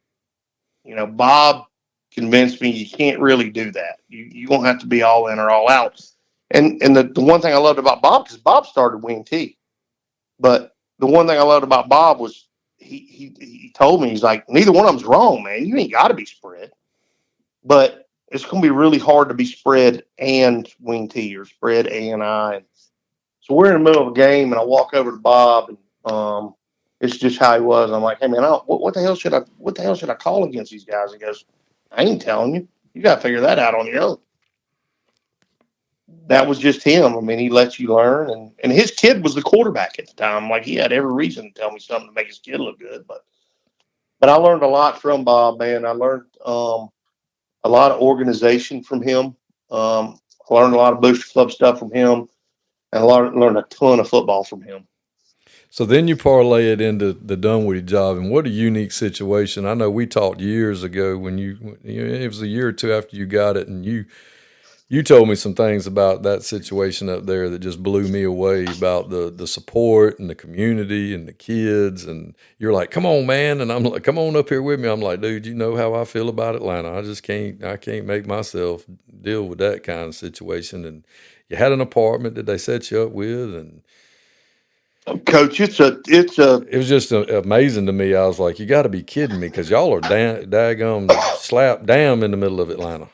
you know, Bob convinced me you can't really do that. You won't have to be all in or all out. And the one thing I loved about Bob, because Bob started wing T, but the one thing I loved about Bob was he told me, he's like, neither one of them's wrong, man. You ain't got to be spread. But it's going to be really hard to be spread and wing T or spread A and I. So we're in the middle of a game, and I walk over to Bob, and it's just how he was. I'm like, hey man, what the hell should I call against these guys? He goes, I ain't telling you. You got to figure that out on your own. That was just him. I mean, he lets you learn, and his kid was the quarterback at the time. Like, he had every reason to tell me something to make his kid look good. But I learned a lot from Bob, man. I learned a lot of organization from him. I learned a lot of Booster Club stuff from him, and I learned a ton of football from him. So then you parlay it into the Dunwoody job, and what a unique situation. I know we talked years ago when it was a year or two after you got it, and you told me some things about that situation up there that just blew me away about the support and the community and the kids. And you're like, come on, man. And I'm like, come on up here with me. I'm like, dude, you know how I feel about Atlanta. I can't make myself deal with that kind of situation. And you had an apartment that they set you up with, and Coach, it was just amazing to me. I was like, you got to be kidding me, because y'all are daggum slap down in the middle of Atlanta.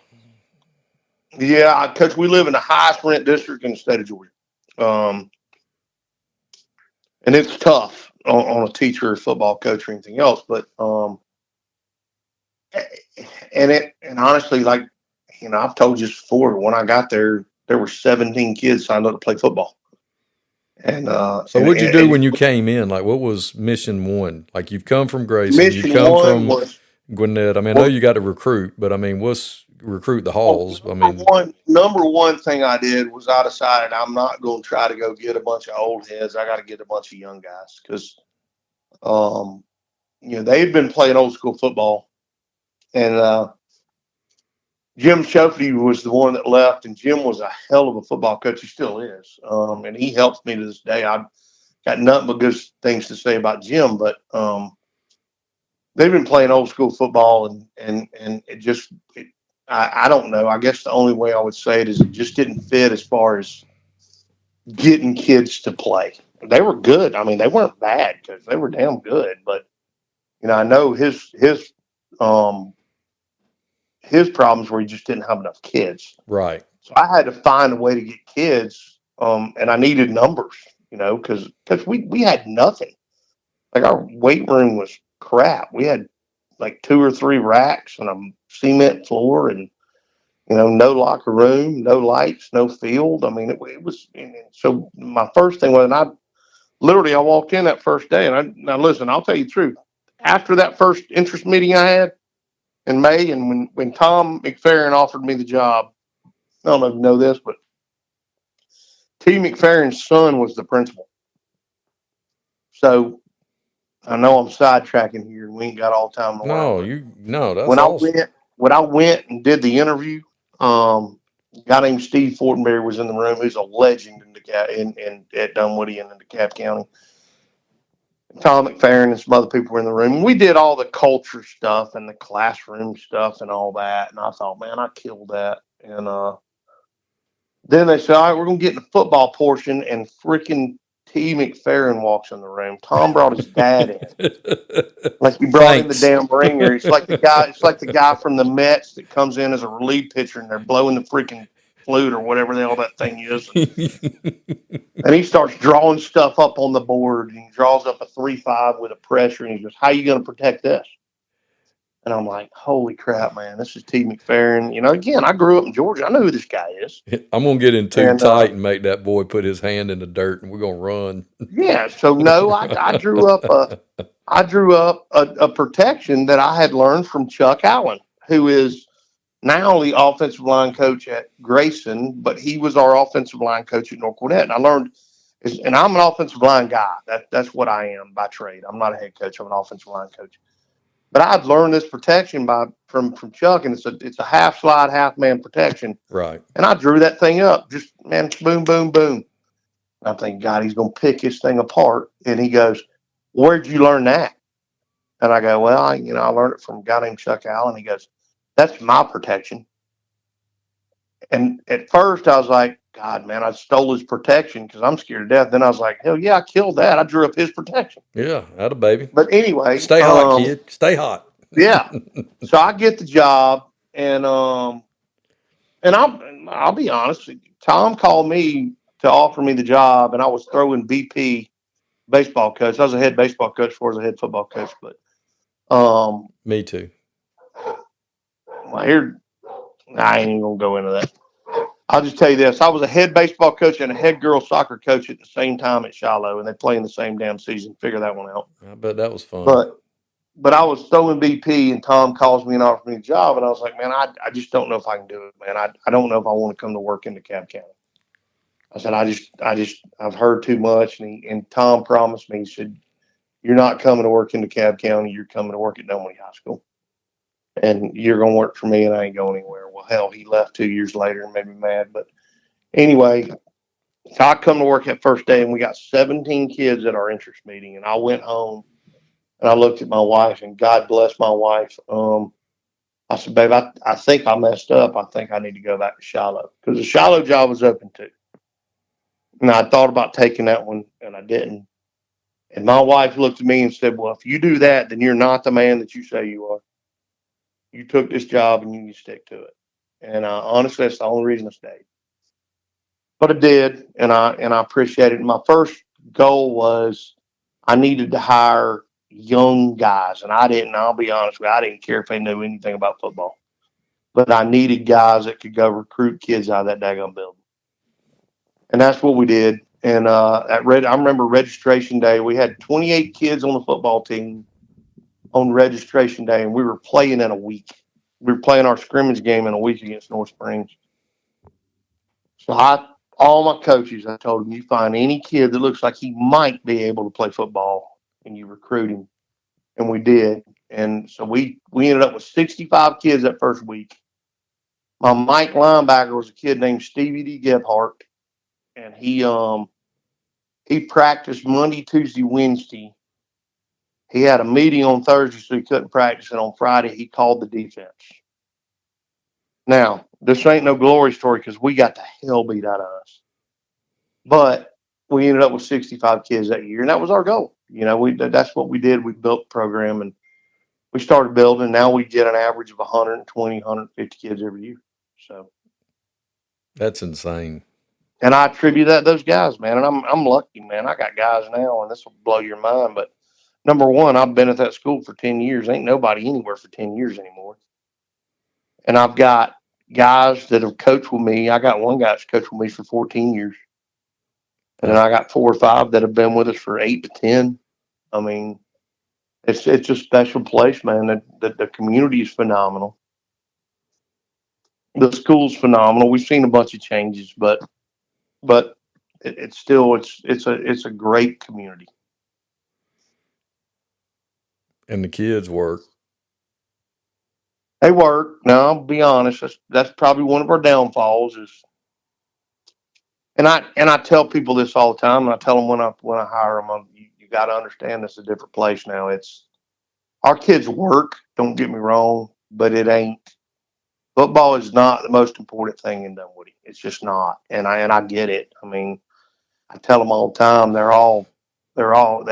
Yeah, Coach, we live in the highest rent district in the state of Georgia. And it's tough on a teacher or football coach or anything else. But, and honestly, like, I've told you this before. When I got there were 17 kids signed up to play football. And so what'd you do when you came in? Like, what was mission one? Like, you've come from Grayson, mission you come one from was Gwinnett. I mean, I know you got to recruit, but I mean, what's recruit the halls? I mean, number one thing I did was I decided I'm not going to try to go get a bunch of old heads. I got to get a bunch of young guys because, they had been playing old school football, and Jim Shofty was the one that left, and Jim was a hell of a football coach. He still is, and he helps me to this day. I've got nothing but good things to say about Jim, but they've been playing old school football, and it just I don't know. I guess the only way I would say it is it just didn't fit as far as getting kids to play. They were good. I mean, they weren't bad because they were damn good. But I know his problems were he just didn't have enough kids. Right. So I had to find a way to get kids, and I needed numbers. Because we had nothing. Like our weight room was crap. We had like 2 or 3 racks and a cement floor, and no locker room, no lights, no field. I mean, it was. So my first thing was, and I walked in that first day, and now listen, I'll tell you the truth. After that first interest meeting I had in May, and when Tom McFerrin offered me the job, I don't know if you know this, but T. McFerrin's son was the principal. So I know I'm sidetracking here, and we ain't got all the time in the world. That's when awesome. When I went and did the interview, a guy named Steve Fortenberry was in the room. Who's a legend at Dunwoody and in DeKalb County. Tom McFerrin and some other people were in the room. We did all the culture stuff and the classroom stuff and all that. And I thought, man, I killed that. And then they said, all right, we're going to get in the football portion. And freaking T. McFerrin walks in the room. Tom brought his dad in. Like he brought in the damn ringer. It's like the guy from the Mets that comes in as a relief pitcher and they're blowing the freaking flute or whatever the hell that thing is. And he starts drawing stuff up on the board, and he draws up a 3-5 with a pressure, and he goes, how are you going to protect this? And I'm like, holy crap, man, this is T. McFerrin. Again, I grew up in Georgia. I know who this guy is. I'm going to get in too tight and make that boy put his hand in the dirt, and we're going to run. Yeah, so no, I drew up a protection that I had learned from Chuck Allen, who is now the offensive line coach at Grayson, but he was our offensive line coach at North Gwinnett. And I learned, and I'm an offensive line guy. That's what I am by trade. I'm not a head coach. I'm an offensive line coach. But I'd learned this protection from Chuck, and it's a half slide, half man protection. Right. And I drew that thing up, just man, boom, boom, boom. And I'm thinking, God, he's going to pick this thing apart. And he goes, where'd you learn that? And I go, well, I learned it from a guy named Chuck Allen. He goes, that's my protection. And at first I was like, God, man, I stole his protection because I'm scared to death. Then I was like, hell yeah, I killed that. I drew up his protection. Yeah, atta baby. But anyway. Stay hot, kid. Stay hot. Yeah. So I get the job, and I'll be honest, Tom called me to offer me the job, and I was throwing BP baseball coach. I was a head baseball coach before I was a head football coach, but me too. Well, I ain't even gonna go into that. I'll just tell you this. I was a head baseball coach and a head girls soccer coach at the same time at Shiloh, and they play in the same damn season. Figure that one out. I bet that was fun. But I was throwing BP, and Tom calls me and offers me a job, and I was like, man, I just don't know if I can do it, man. I don't know if I want to come to work in DeKalb County. I said, I've heard too much, and Tom promised me, he said, you're not coming to work in DeKalb County, you're coming to work at Dunwoody High School. And you're going to work for me, and I ain't going anywhere. Well, hell, he left 2 years later and made me mad. But anyway, so I come to work that first day, and we got 17 kids at our interest meeting. And I went home, and I looked at my wife, and God bless my wife. I said, babe, I think I messed up. I think I need to go back to Shiloh because the Shiloh job was open too. And I thought about taking that one, and I didn't. And my wife looked at me and said, well, if you do that, then you're not the man that you say you are. You took this job and you need to stick to it. And honestly, that's the only reason I stayed. But I did, and I appreciate it. My first goal was I needed to hire young guys, and I'll be honest with you, I didn't care if they knew anything about football. but I needed guys that could go recruit kids out of that daggone building. And that's what we did. And I remember registration day, we had 28 kids on the football team on registration day, and we were playing in a week. We were playing our scrimmage game in a week against North Springs. So all my coaches, I told them, you find any kid that looks like he might be able to play football, and you recruit him. And we did. And so we ended up with 65 kids that first week. My Mike linebacker was a kid named Stevie D. Gebhardt, and he practiced Monday, Tuesday, Wednesday. He had a meeting on Thursday, so he couldn't practice. And on Friday, he called the defense. Now, this ain't no glory story because we got the hell beat out of us. But we ended up with 65 kids that year, and that was our goal. That's what we did. We built the program, and we started building. Now we get an average of 120, 150 kids every year. So that's insane. And I attribute that to those guys, man. And I'm lucky, man. I got guys now, and this will blow your mind. But number one, I've been at that school for 10 years. Ain't nobody anywhere for 10 years anymore. And I've got guys that have coached with me. I got one guy that's coached with me for 14 years. And then I got 4 or 5 that have been with us for 8 to 10. I mean, it's a special place, man. The community is phenomenal. The school's phenomenal. We've seen a bunch of changes, but it's still it's a great community. And the kids work. They work. Now, I'll be honest. That's probably one of our downfalls is. And I tell people this all the time, and I tell them when I hire them, you got to understand this is a different place now. It's our kids work. Don't get me wrong, but it ain't. Football is not the most important thing in Dunwoody. It's just not, and I get it. I mean, I tell them all the time. They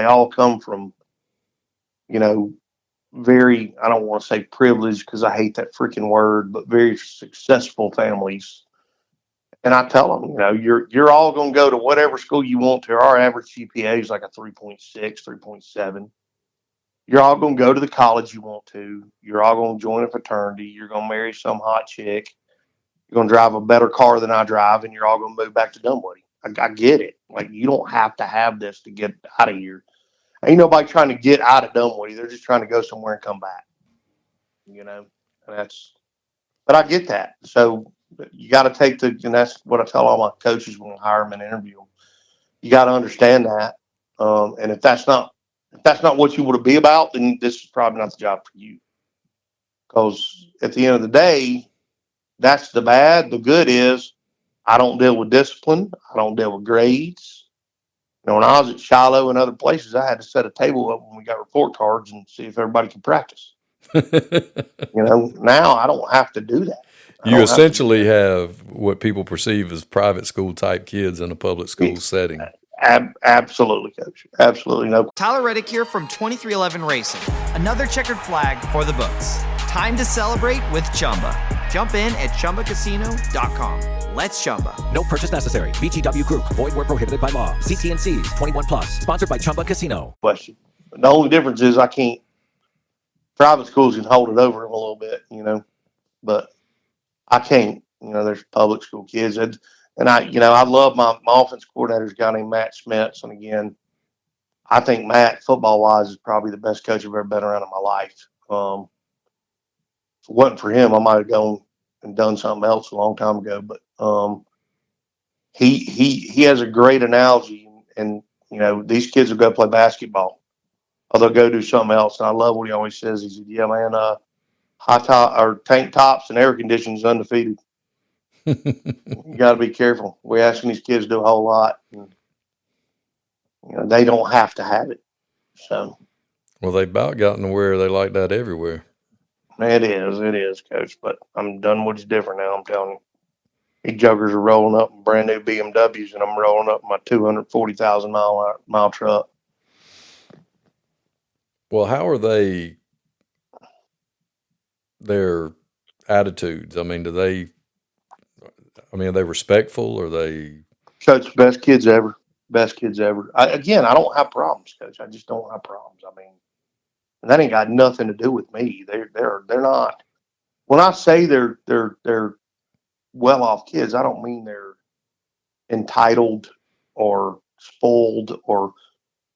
all come from, very. I don't want to say privileged because I hate that freaking word, but very successful families. And I tell them, you're all going to go to whatever school you want to. Our average GPA is like a 3.6, 3.7. You're all going to go to the college you want to. You're all going to join a fraternity. You're going to marry some hot chick. You're going to drive a better car than I drive, and you're all going to move back to Dunwoody. I get it. Like, you don't have to have this to get out of here. Ain't nobody trying to get out of Dunwoody. They're just trying to go somewhere and come back. But I get that. So you got to and that's what I tell all my coaches when I hire them and interview them. You got to understand that. And if that's not what you want to be about, then this is probably not the job for you. Because at the end of the day, that's the bad. The good is I don't deal with discipline. I don't deal with grades. When I was at Shiloh and other places, I had to set a table up when we got report cards and see if everybody could practice. Now I don't have to do that. You essentially have what people perceive as private school type kids in a public school setting. Absolutely, Coach. Absolutely. No. Tyler Reddick here from 2311 Racing. Another checkered flag for the books. Time to celebrate with Chumba. Jump in at ChumbaCasino.com. Let's Chumba. No purchase necessary. VGW Group. Void where prohibited by law. See T&Cs. 21 plus. Sponsored by Chumba Casino. Question. The only difference is I can't. Private schools can hold it over them a little bit, but I can't. There's public school kids, and I love my offense coordinator's a guy named Matt Smets, and again, I think Matt, football wise, is probably the best coach I've ever been around in my life. If it wasn't for him, I might have gone and done something else a long time ago. But he has a great analogy, and these kids will go play basketball, or they'll go do something else. And I love what he always says. He said, "Yeah, man, high top or tank tops and air conditioning is undefeated." You got to be careful. We're asking these kids to do a whole lot. And, they don't have to have it. So, well, they've about gotten to where they like that everywhere. It is, Coach. But I'm done. What's different now? I'm telling you, these jokers are rolling up in brand new BMWs, and I'm rolling up my 240,000 mile truck. Well, how are their attitudes? I mean, are they respectful? Are they? Coach, best kids ever. Best kids ever. I don't have problems, Coach. I just don't have problems. I mean, and that ain't got nothing to do with me. They're when I say they're well-off kids, I don't mean they're entitled or spoiled or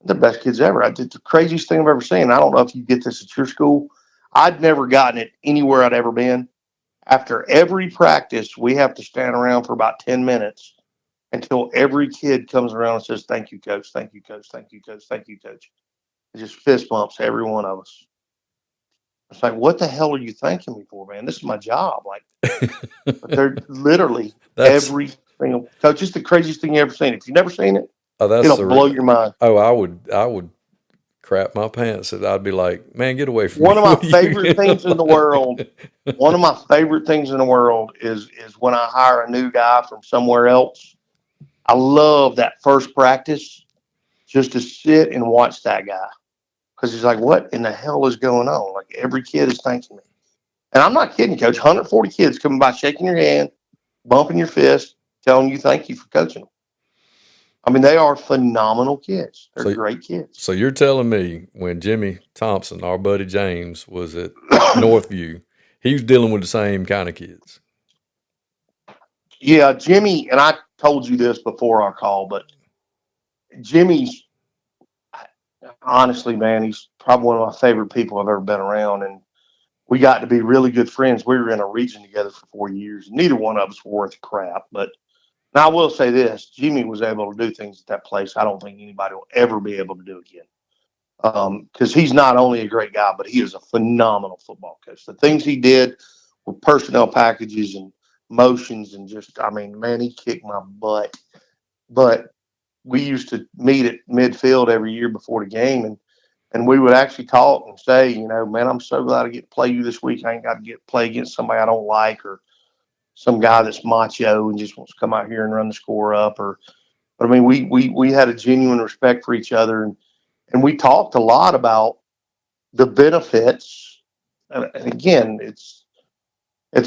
the best kids ever. I did the craziest thing I've ever seen. I don't know if you get this at your school. I'd never gotten it anywhere I'd ever been. After every practice, we have to stand around for about 10 minutes until every kid comes around and says, "Thank you, coach. Thank you, coach. Thank you, coach. Thank you, coach." It just fist bumps every one of us. It's like, what the hell are you thanking me for, man? This is my job. Like, but they're literally every single coach. It's the craziest thing you ever seen. If you've never seen it, it'll blow your mind. Oh, I would crap my pants. I'd be like, man, get away from me. One of my favorite things in the world. One of my favorite things in the world is when I hire a new guy from somewhere else. I love that first practice just to sit and watch that guy. Because he's like, what in the hell is going on? Like, every kid is thanking me. And I'm not kidding, coach. 140 kids coming by, shaking your hand, bumping your fist, telling you thank you for coaching them. I mean, they are phenomenal kids. They're great kids. So you're telling me when Jimmy Thompson, our buddy James, was at Northview, he was dealing with the same kind of kids? Yeah, Jimmy, and I told you this before our call, but Jimmy's, honestly, man, he's probably one of my favorite people I've ever been around. And we got to be really good friends. We were in a region together for 4 years. Neither one of us were worth crap. But now I will say this, Jimmy was able to do things at that place I don't think anybody will ever be able to do again. Because he's not only a great guy, but he is a phenomenal football coach. The things he did with personnel packages and motions and just, I mean, man, he kicked my butt. But we used to meet at midfield every year before the game, and we would actually talk and say, you know, man, I'm so glad I get to play you this week. I ain't got to get to play against somebody I don't like or some guy that's macho and just wants to come out here and run the score up. But I mean, we had a genuine respect for each other, and we talked a lot about the benefits. And again, it's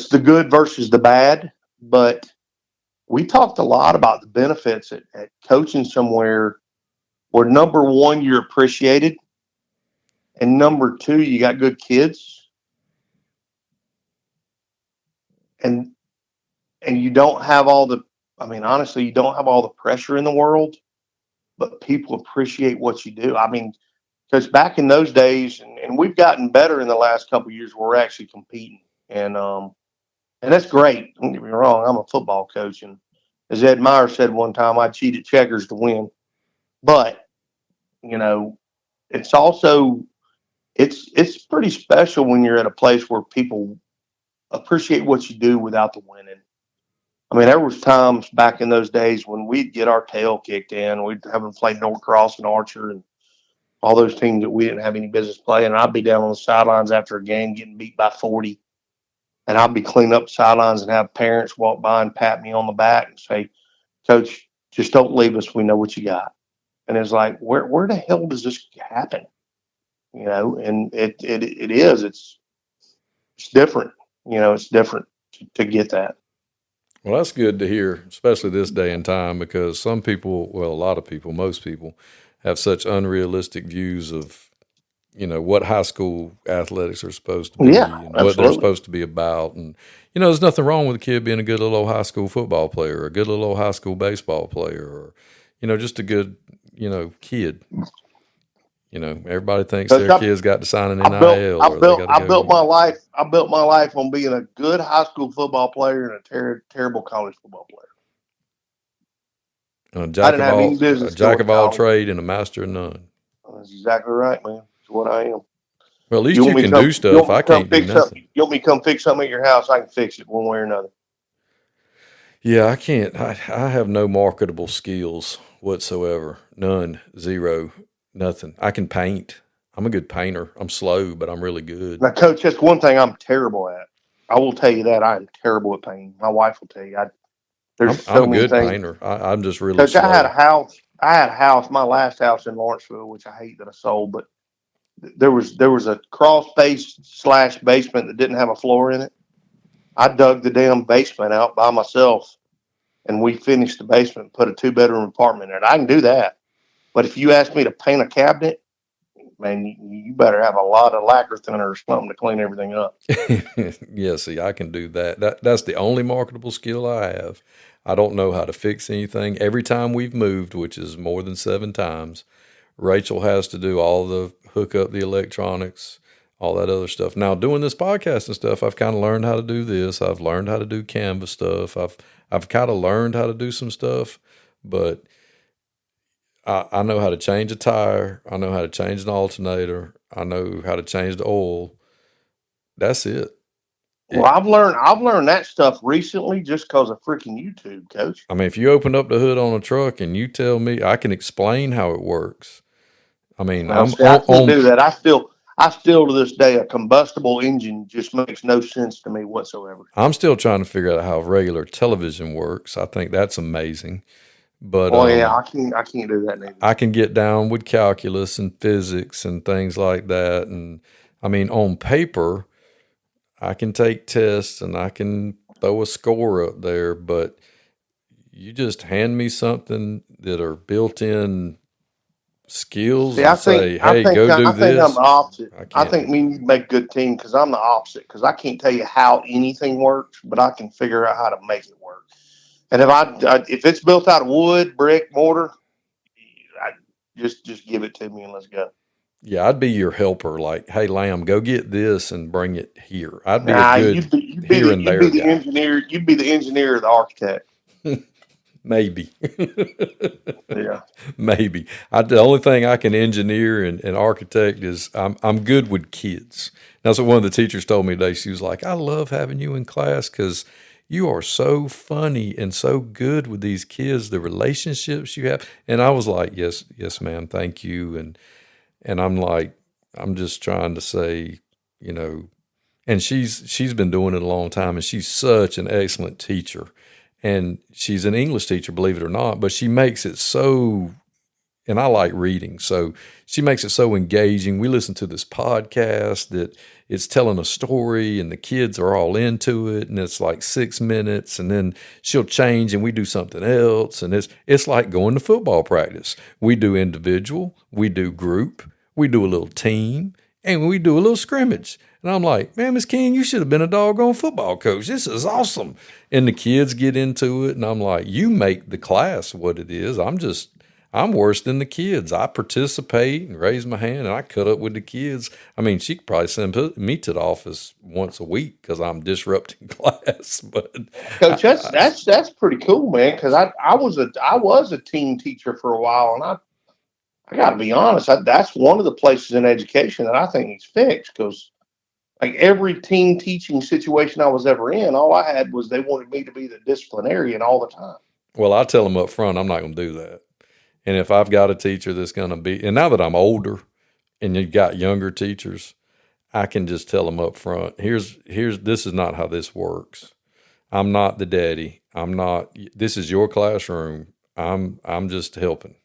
the good versus the bad, but we talked a lot about the benefits at coaching somewhere where, number one, you're appreciated, and number two, you got good kids, and you don't have all the, I mean, honestly, you don't have all the pressure in the world, but people appreciate what you do. I mean, because back in those days, and we've gotten better in the last couple of years where we're actually competing, and that's great. Don't get me wrong, I'm a football coach, and as Ed Meyer said one time, I cheated checkers to win. But, you know, it's also, it's pretty special when you're at a place where people appreciate what you do without the winning. I mean, there was times back in those days when we'd get our tail kicked in. We'd have played Norcross and Archer and all those teams that we didn't have any business playing. And I'd be down on the sidelines after a game getting beat by 40. And I'd be cleaning up the sidelines and have parents walk by and pat me on the back and say, "Coach, just don't leave us. We know what you got." And it's like, where the hell does this happen? You know, and it is. It's different. You know, it's different to get that. Well, that's good to hear, especially this day and time, because some people, well, a lot of people, most people, have such unrealistic views of, you know, what high school athletics are supposed to be and what they're supposed to be about. And, you know, there's nothing wrong with a kid being a good little old high school football player, or a good little old high school baseball player, or, you know, just a good, you know, kid. You know, everybody thinks their kid's got to sign an NIL. I built my life on being a good high school football player and a terrible college football player. A jack of all trade and a master of none. That's exactly right, man. That's what I am. Well, at least you can do stuff. I can't do nothing. You want me to come fix something at your house? I can fix it one way or another. Yeah, I can't. I have no marketable skills whatsoever. None. Zero. Nothing. I can paint. I'm a good painter. I'm slow, but I'm really good. Now, Coach, that's one thing I'm terrible at. I will tell you that. I am terrible at painting. My wife will tell you. I'm a good painter. I'm just really Coach, slow. I had a house, my last house in Lawrenceville, which I hate that I sold, but there was a crawl space / basement that didn't have a floor in it. I dug the damn basement out by myself, and we finished the basement and put a 2-bedroom apartment in it. I can do that. But if you ask me to paint a cabinet, man, you better have a lot of lacquer thinner or something to clean everything up. Yeah, see, I can do that. That's the only marketable skill I have. I don't know how to fix anything. Every time we've moved, which is more than 7 times, Rachel has to do all the hook up the electronics, all that other stuff. Now, doing this podcast and stuff, I've kind of learned how to do this. I've learned how to do Canvas stuff. I've kind of learned how to do some stuff, but I know how to change a tire. I know how to change an alternator. I know how to change the oil. That's it. Well, I've learned that stuff recently just because of freaking YouTube, Coach. I mean, if you open up the hood on a truck and you tell me, I can explain how it works. I mean, I can't do that. I still to this day, a combustible engine just makes no sense to me whatsoever. I'm still trying to figure out how regular television works. I think that's amazing. But yeah, I can't do that neither. I can get down with calculus and physics and things like that. And I mean, on paper, I can take tests and I can throw a score up there, but you just hand me something that are built-in skills and say, hey, go do this. I think I'm the opposite. I think me and you make a good team because I'm the opposite, because I can't tell you how anything works, but I can figure out how to make it work. And if it's built out of wood, brick, mortar, just give it to me and let's go. Yeah, I'd be your helper. Like, hey, Lamb, go get this and bring it here. I'd be a good here and there guy. Engineer. You'd be the engineer or the architect. Maybe. Yeah. Maybe. The only thing I can engineer and architect is I'm good with kids. That's what one of the teachers told me today. She was like, I love having you in class because you are so funny and so good with these kids, the relationships you have. And I was like, yes, ma'am, thank you. And I'm like, I'm just trying to say, you know, and she's been doing it a long time, and she's such an excellent teacher. And she's an English teacher, believe it or not, but she makes it so, and I like reading, so she makes it so engaging. We listen to this podcast that it's telling a story and the kids are all into it, and it's like 6 minutes, and then she'll change and we do something else. And it's like going to football practice. We do individual, we do group, we do a little team, and we do a little scrimmage. And I'm like, man, Miss King, you should have been a doggone football coach. This is awesome. And the kids get into it, and I'm like, you make the class what it is. I'm worse than the kids. I participate and raise my hand, and I cut up with the kids. I mean, she could probably send me to the office once a week because I'm disrupting class. But Coach, that's pretty cool, man. Because I was a team teacher for a while, and I got to be honest, that's one of the places in education that I think needs fixed, because like every team teaching situation I was ever in, all I had was they wanted me to be the disciplinarian all the time. Well, I tell them up front, I'm not going to do that. And if I've got a teacher that's going to be, and now that I'm older and you've got younger teachers, I can just tell them up front, this is not how this works. I'm not the daddy. This is your classroom. I'm just helping.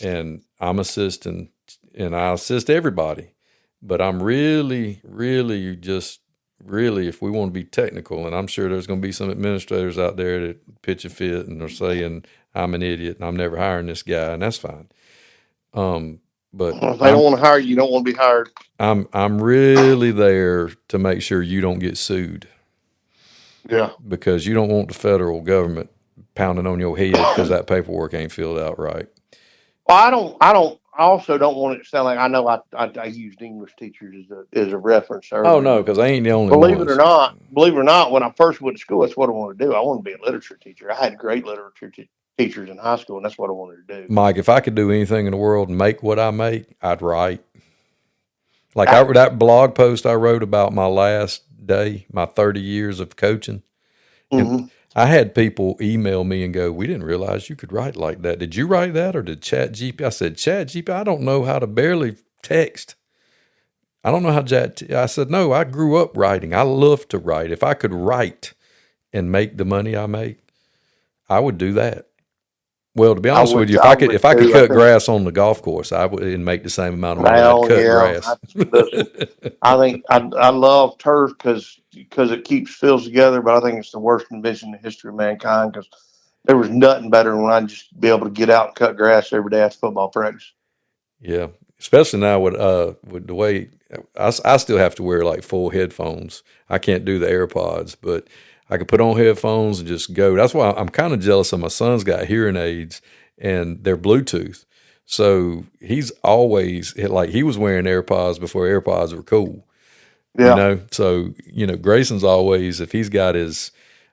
And I'm assisting, and I assist everybody. But I'm really, really if we want to be technical, and I'm sure there's going to be some administrators out there that pitch a fit and are saying, I'm an idiot and I'm never hiring this guy, and that's fine. But if they don't want to hire you, don't want to be hired. I'm really there to make sure you don't get sued. Yeah. Because you don't want the federal government pounding on your head because that paperwork ain't filled out right. Well, I also don't want it to sound like, I know I used English teachers as a reference earlier. Oh no, because I ain't the only Believe it or not, when I first went to school, that's what I wanted to do. I wanted to be a literature teacher. I had great literature teachers in high school, and that's what I wanted to do. Mike, if I could do anything in the world and make what I make, I'd write. Like that blog post I wrote about my last day, my 30 years of coaching. Mm-hmm. I had people email me and go, we didn't realize you could write like that. Did you write that, or did ChatGPT? I said, ChatGPT, I don't know how to barely text. I don't know how I said, no, I grew up writing. I love to write. If I could write and make the money I make, I would do that. Well, to be honest with you, if I could cut grass on the golf course, I would make the same amount of money. I'd cut grass. I think I love turf because it fills together, but I think it's the worst invention in the history of mankind, because there was nothing better than when I'd just be able to get out and cut grass every day after football practice. Yeah. especially now with the way I still have to wear like full headphones. I can't do the AirPods, but I can put on headphones and just go. That's why I'm kind of jealous of my son's got hearing aids and they're Bluetooth. So he's always like, he was wearing AirPods before AirPods were cool. Yeah. You know, so, you know, Grayson's always, if he's got his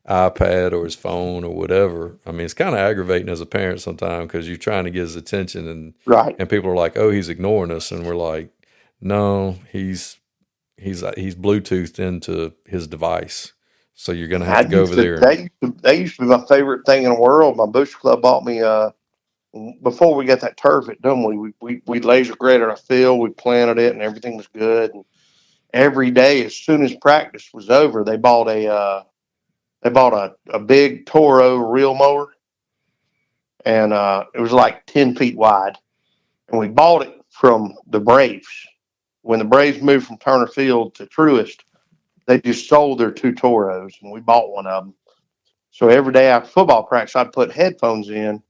iPad or his phone or whatever, I mean, it's kind of aggravating as a parent sometimes because you're trying to get his attention and people are like, oh, he's ignoring us. And we're like, no, he's Bluetoothed into his device. So you're going to have to go over there. They used to be my favorite thing in the world. My Bush Club bought me, before we got that turf at Dunwoody, we laser graded our field, we planted it and everything was good. And every day, as soon as practice was over, they bought a big Toro reel mower, and it was like 10 feet wide. And we bought it from the Braves. When the Braves moved from Turner Field to Truist, they just sold their 2 Toros, and we bought one of them. So every day after football practice, I'd put headphones in,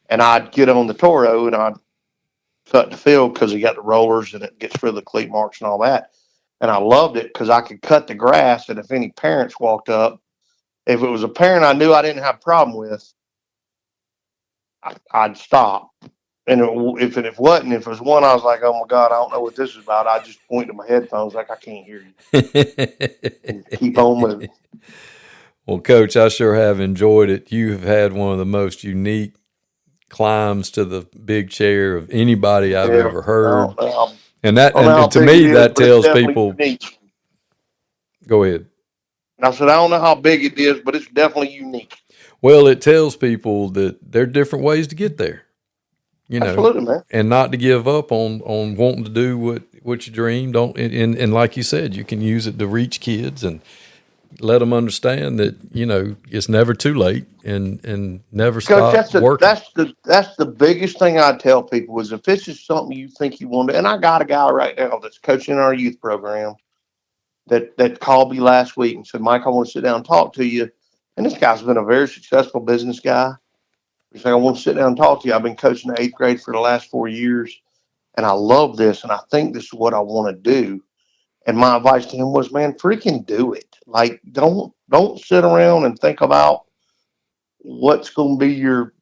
and I'd get on the Toro, and I'd cut the field because it got the rollers, and it gets rid of the cleat marks and all that. And I loved it because I could cut the grass, and if any parents walked up, if it was a parent I knew I didn't have a problem with, I'd stop. And if it wasn't, if it was one I was like, oh, my God, I don't know what this is about, I'd just point to my headphones like, I can't hear you. And keep on moving. Well, Coach, I sure have enjoyed it. You have had one of the most unique climbs to the big chair of anybody I've ever heard. And to me, that tells people. Unique. Go ahead. I said, I don't know how big it is, but it's definitely unique. Well, it tells people that there are different ways to get there. You know, absolutely, man. And not to give up on wanting to do what you dream. And like you said, you can use it to reach kids and let them understand that, you know, it's never too late and never stop working. That's the biggest thing I tell people is if this is something you think you want to, and I got a guy right now that's coaching our youth program that called me last week and said, Mike, I want to sit down and talk to you. And this guy's been a very successful business guy. He's like, I want to sit down and talk to you. I've been coaching the 8th grade for the last 4 years, and I love this, and I think this is what I want to do. And my advice to him was, man, freaking do it. Like, don't sit around and think about what's going to be your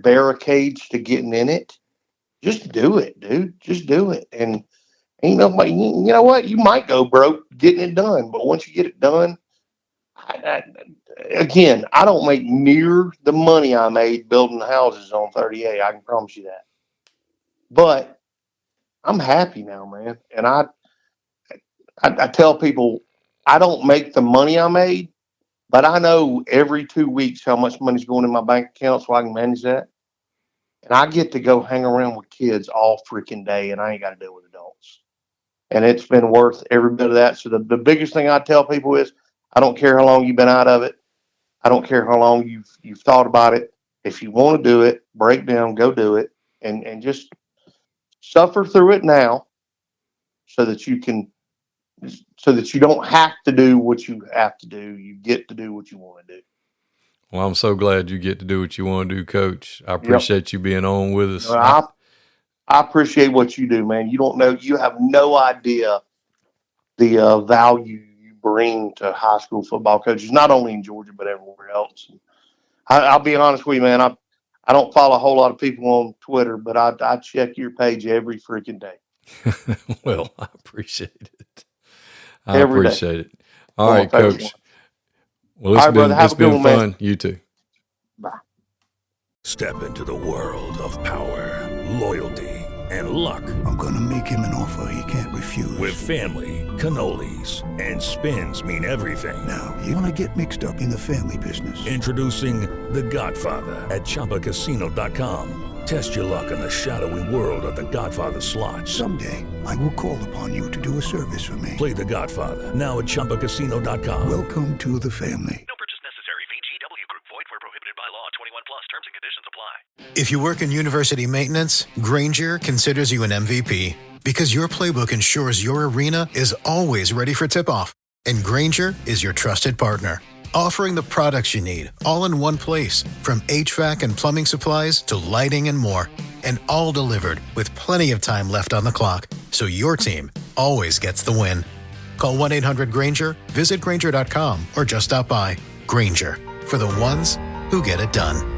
barricades to getting in it. Just do it, dude. Just do it. And ain't nobody, you know what? You might go broke getting it done, but once you get it done, again, I don't make near the money I made building houses on 38. I can promise you that. But I'm happy now, man. And I tell people I don't make the money I made, but I know every 2 weeks how much money's going in my bank account so I can manage that. And I get to go hang around with kids all freaking day, and I ain't got to deal with adults. And it's been worth every bit of that. So the biggest thing I tell people is I don't care how long you've been out of it. I don't care how long you've thought about it. If you want to do it, break down, go do it, and just suffer through it now so that you don't have to do what you have to do. You get to do what you want to do. Well, I'm so glad you get to do what you want to do, Coach. I appreciate you being on with us. I appreciate what you do, man. You don't know, you have no idea the value you bring to high school football coaches, not only in Georgia, but everywhere else. I'll be honest with you, man. I don't follow a whole lot of people on Twitter, but I check your page every freaking day. Well, I appreciate it. I appreciate it. All right, Coach. Well, it's been fun. Man. You too. Bye. Step into the world of power, loyalty, and luck. I'm going to make him an offer he can't refuse. With family, cannolis, and spins mean everything. Now, you want to get mixed up in the family business. Introducing The Godfather at ChumbaCasino.com. Test your luck in the shadowy world of The Godfather slot. Someday, I will call upon you to do a service for me. Play The Godfather now at ChumbaCasino.com. Welcome to the family. No purchase necessary. VGW Group. Void where prohibited by law. 21 plus. Terms and conditions apply. If you work in university maintenance, Grainger considers you an MVP because your playbook ensures your arena is always ready for tip-off. And Grainger is your trusted partner, offering the products you need all in one place, from HVAC and plumbing supplies to lighting and more. and all delivered with plenty of time left on the clock, so your team always gets the win. Call 1-800-GRANGER, visit Grainger.com, or just stop by. Grainger, for the ones who get it done.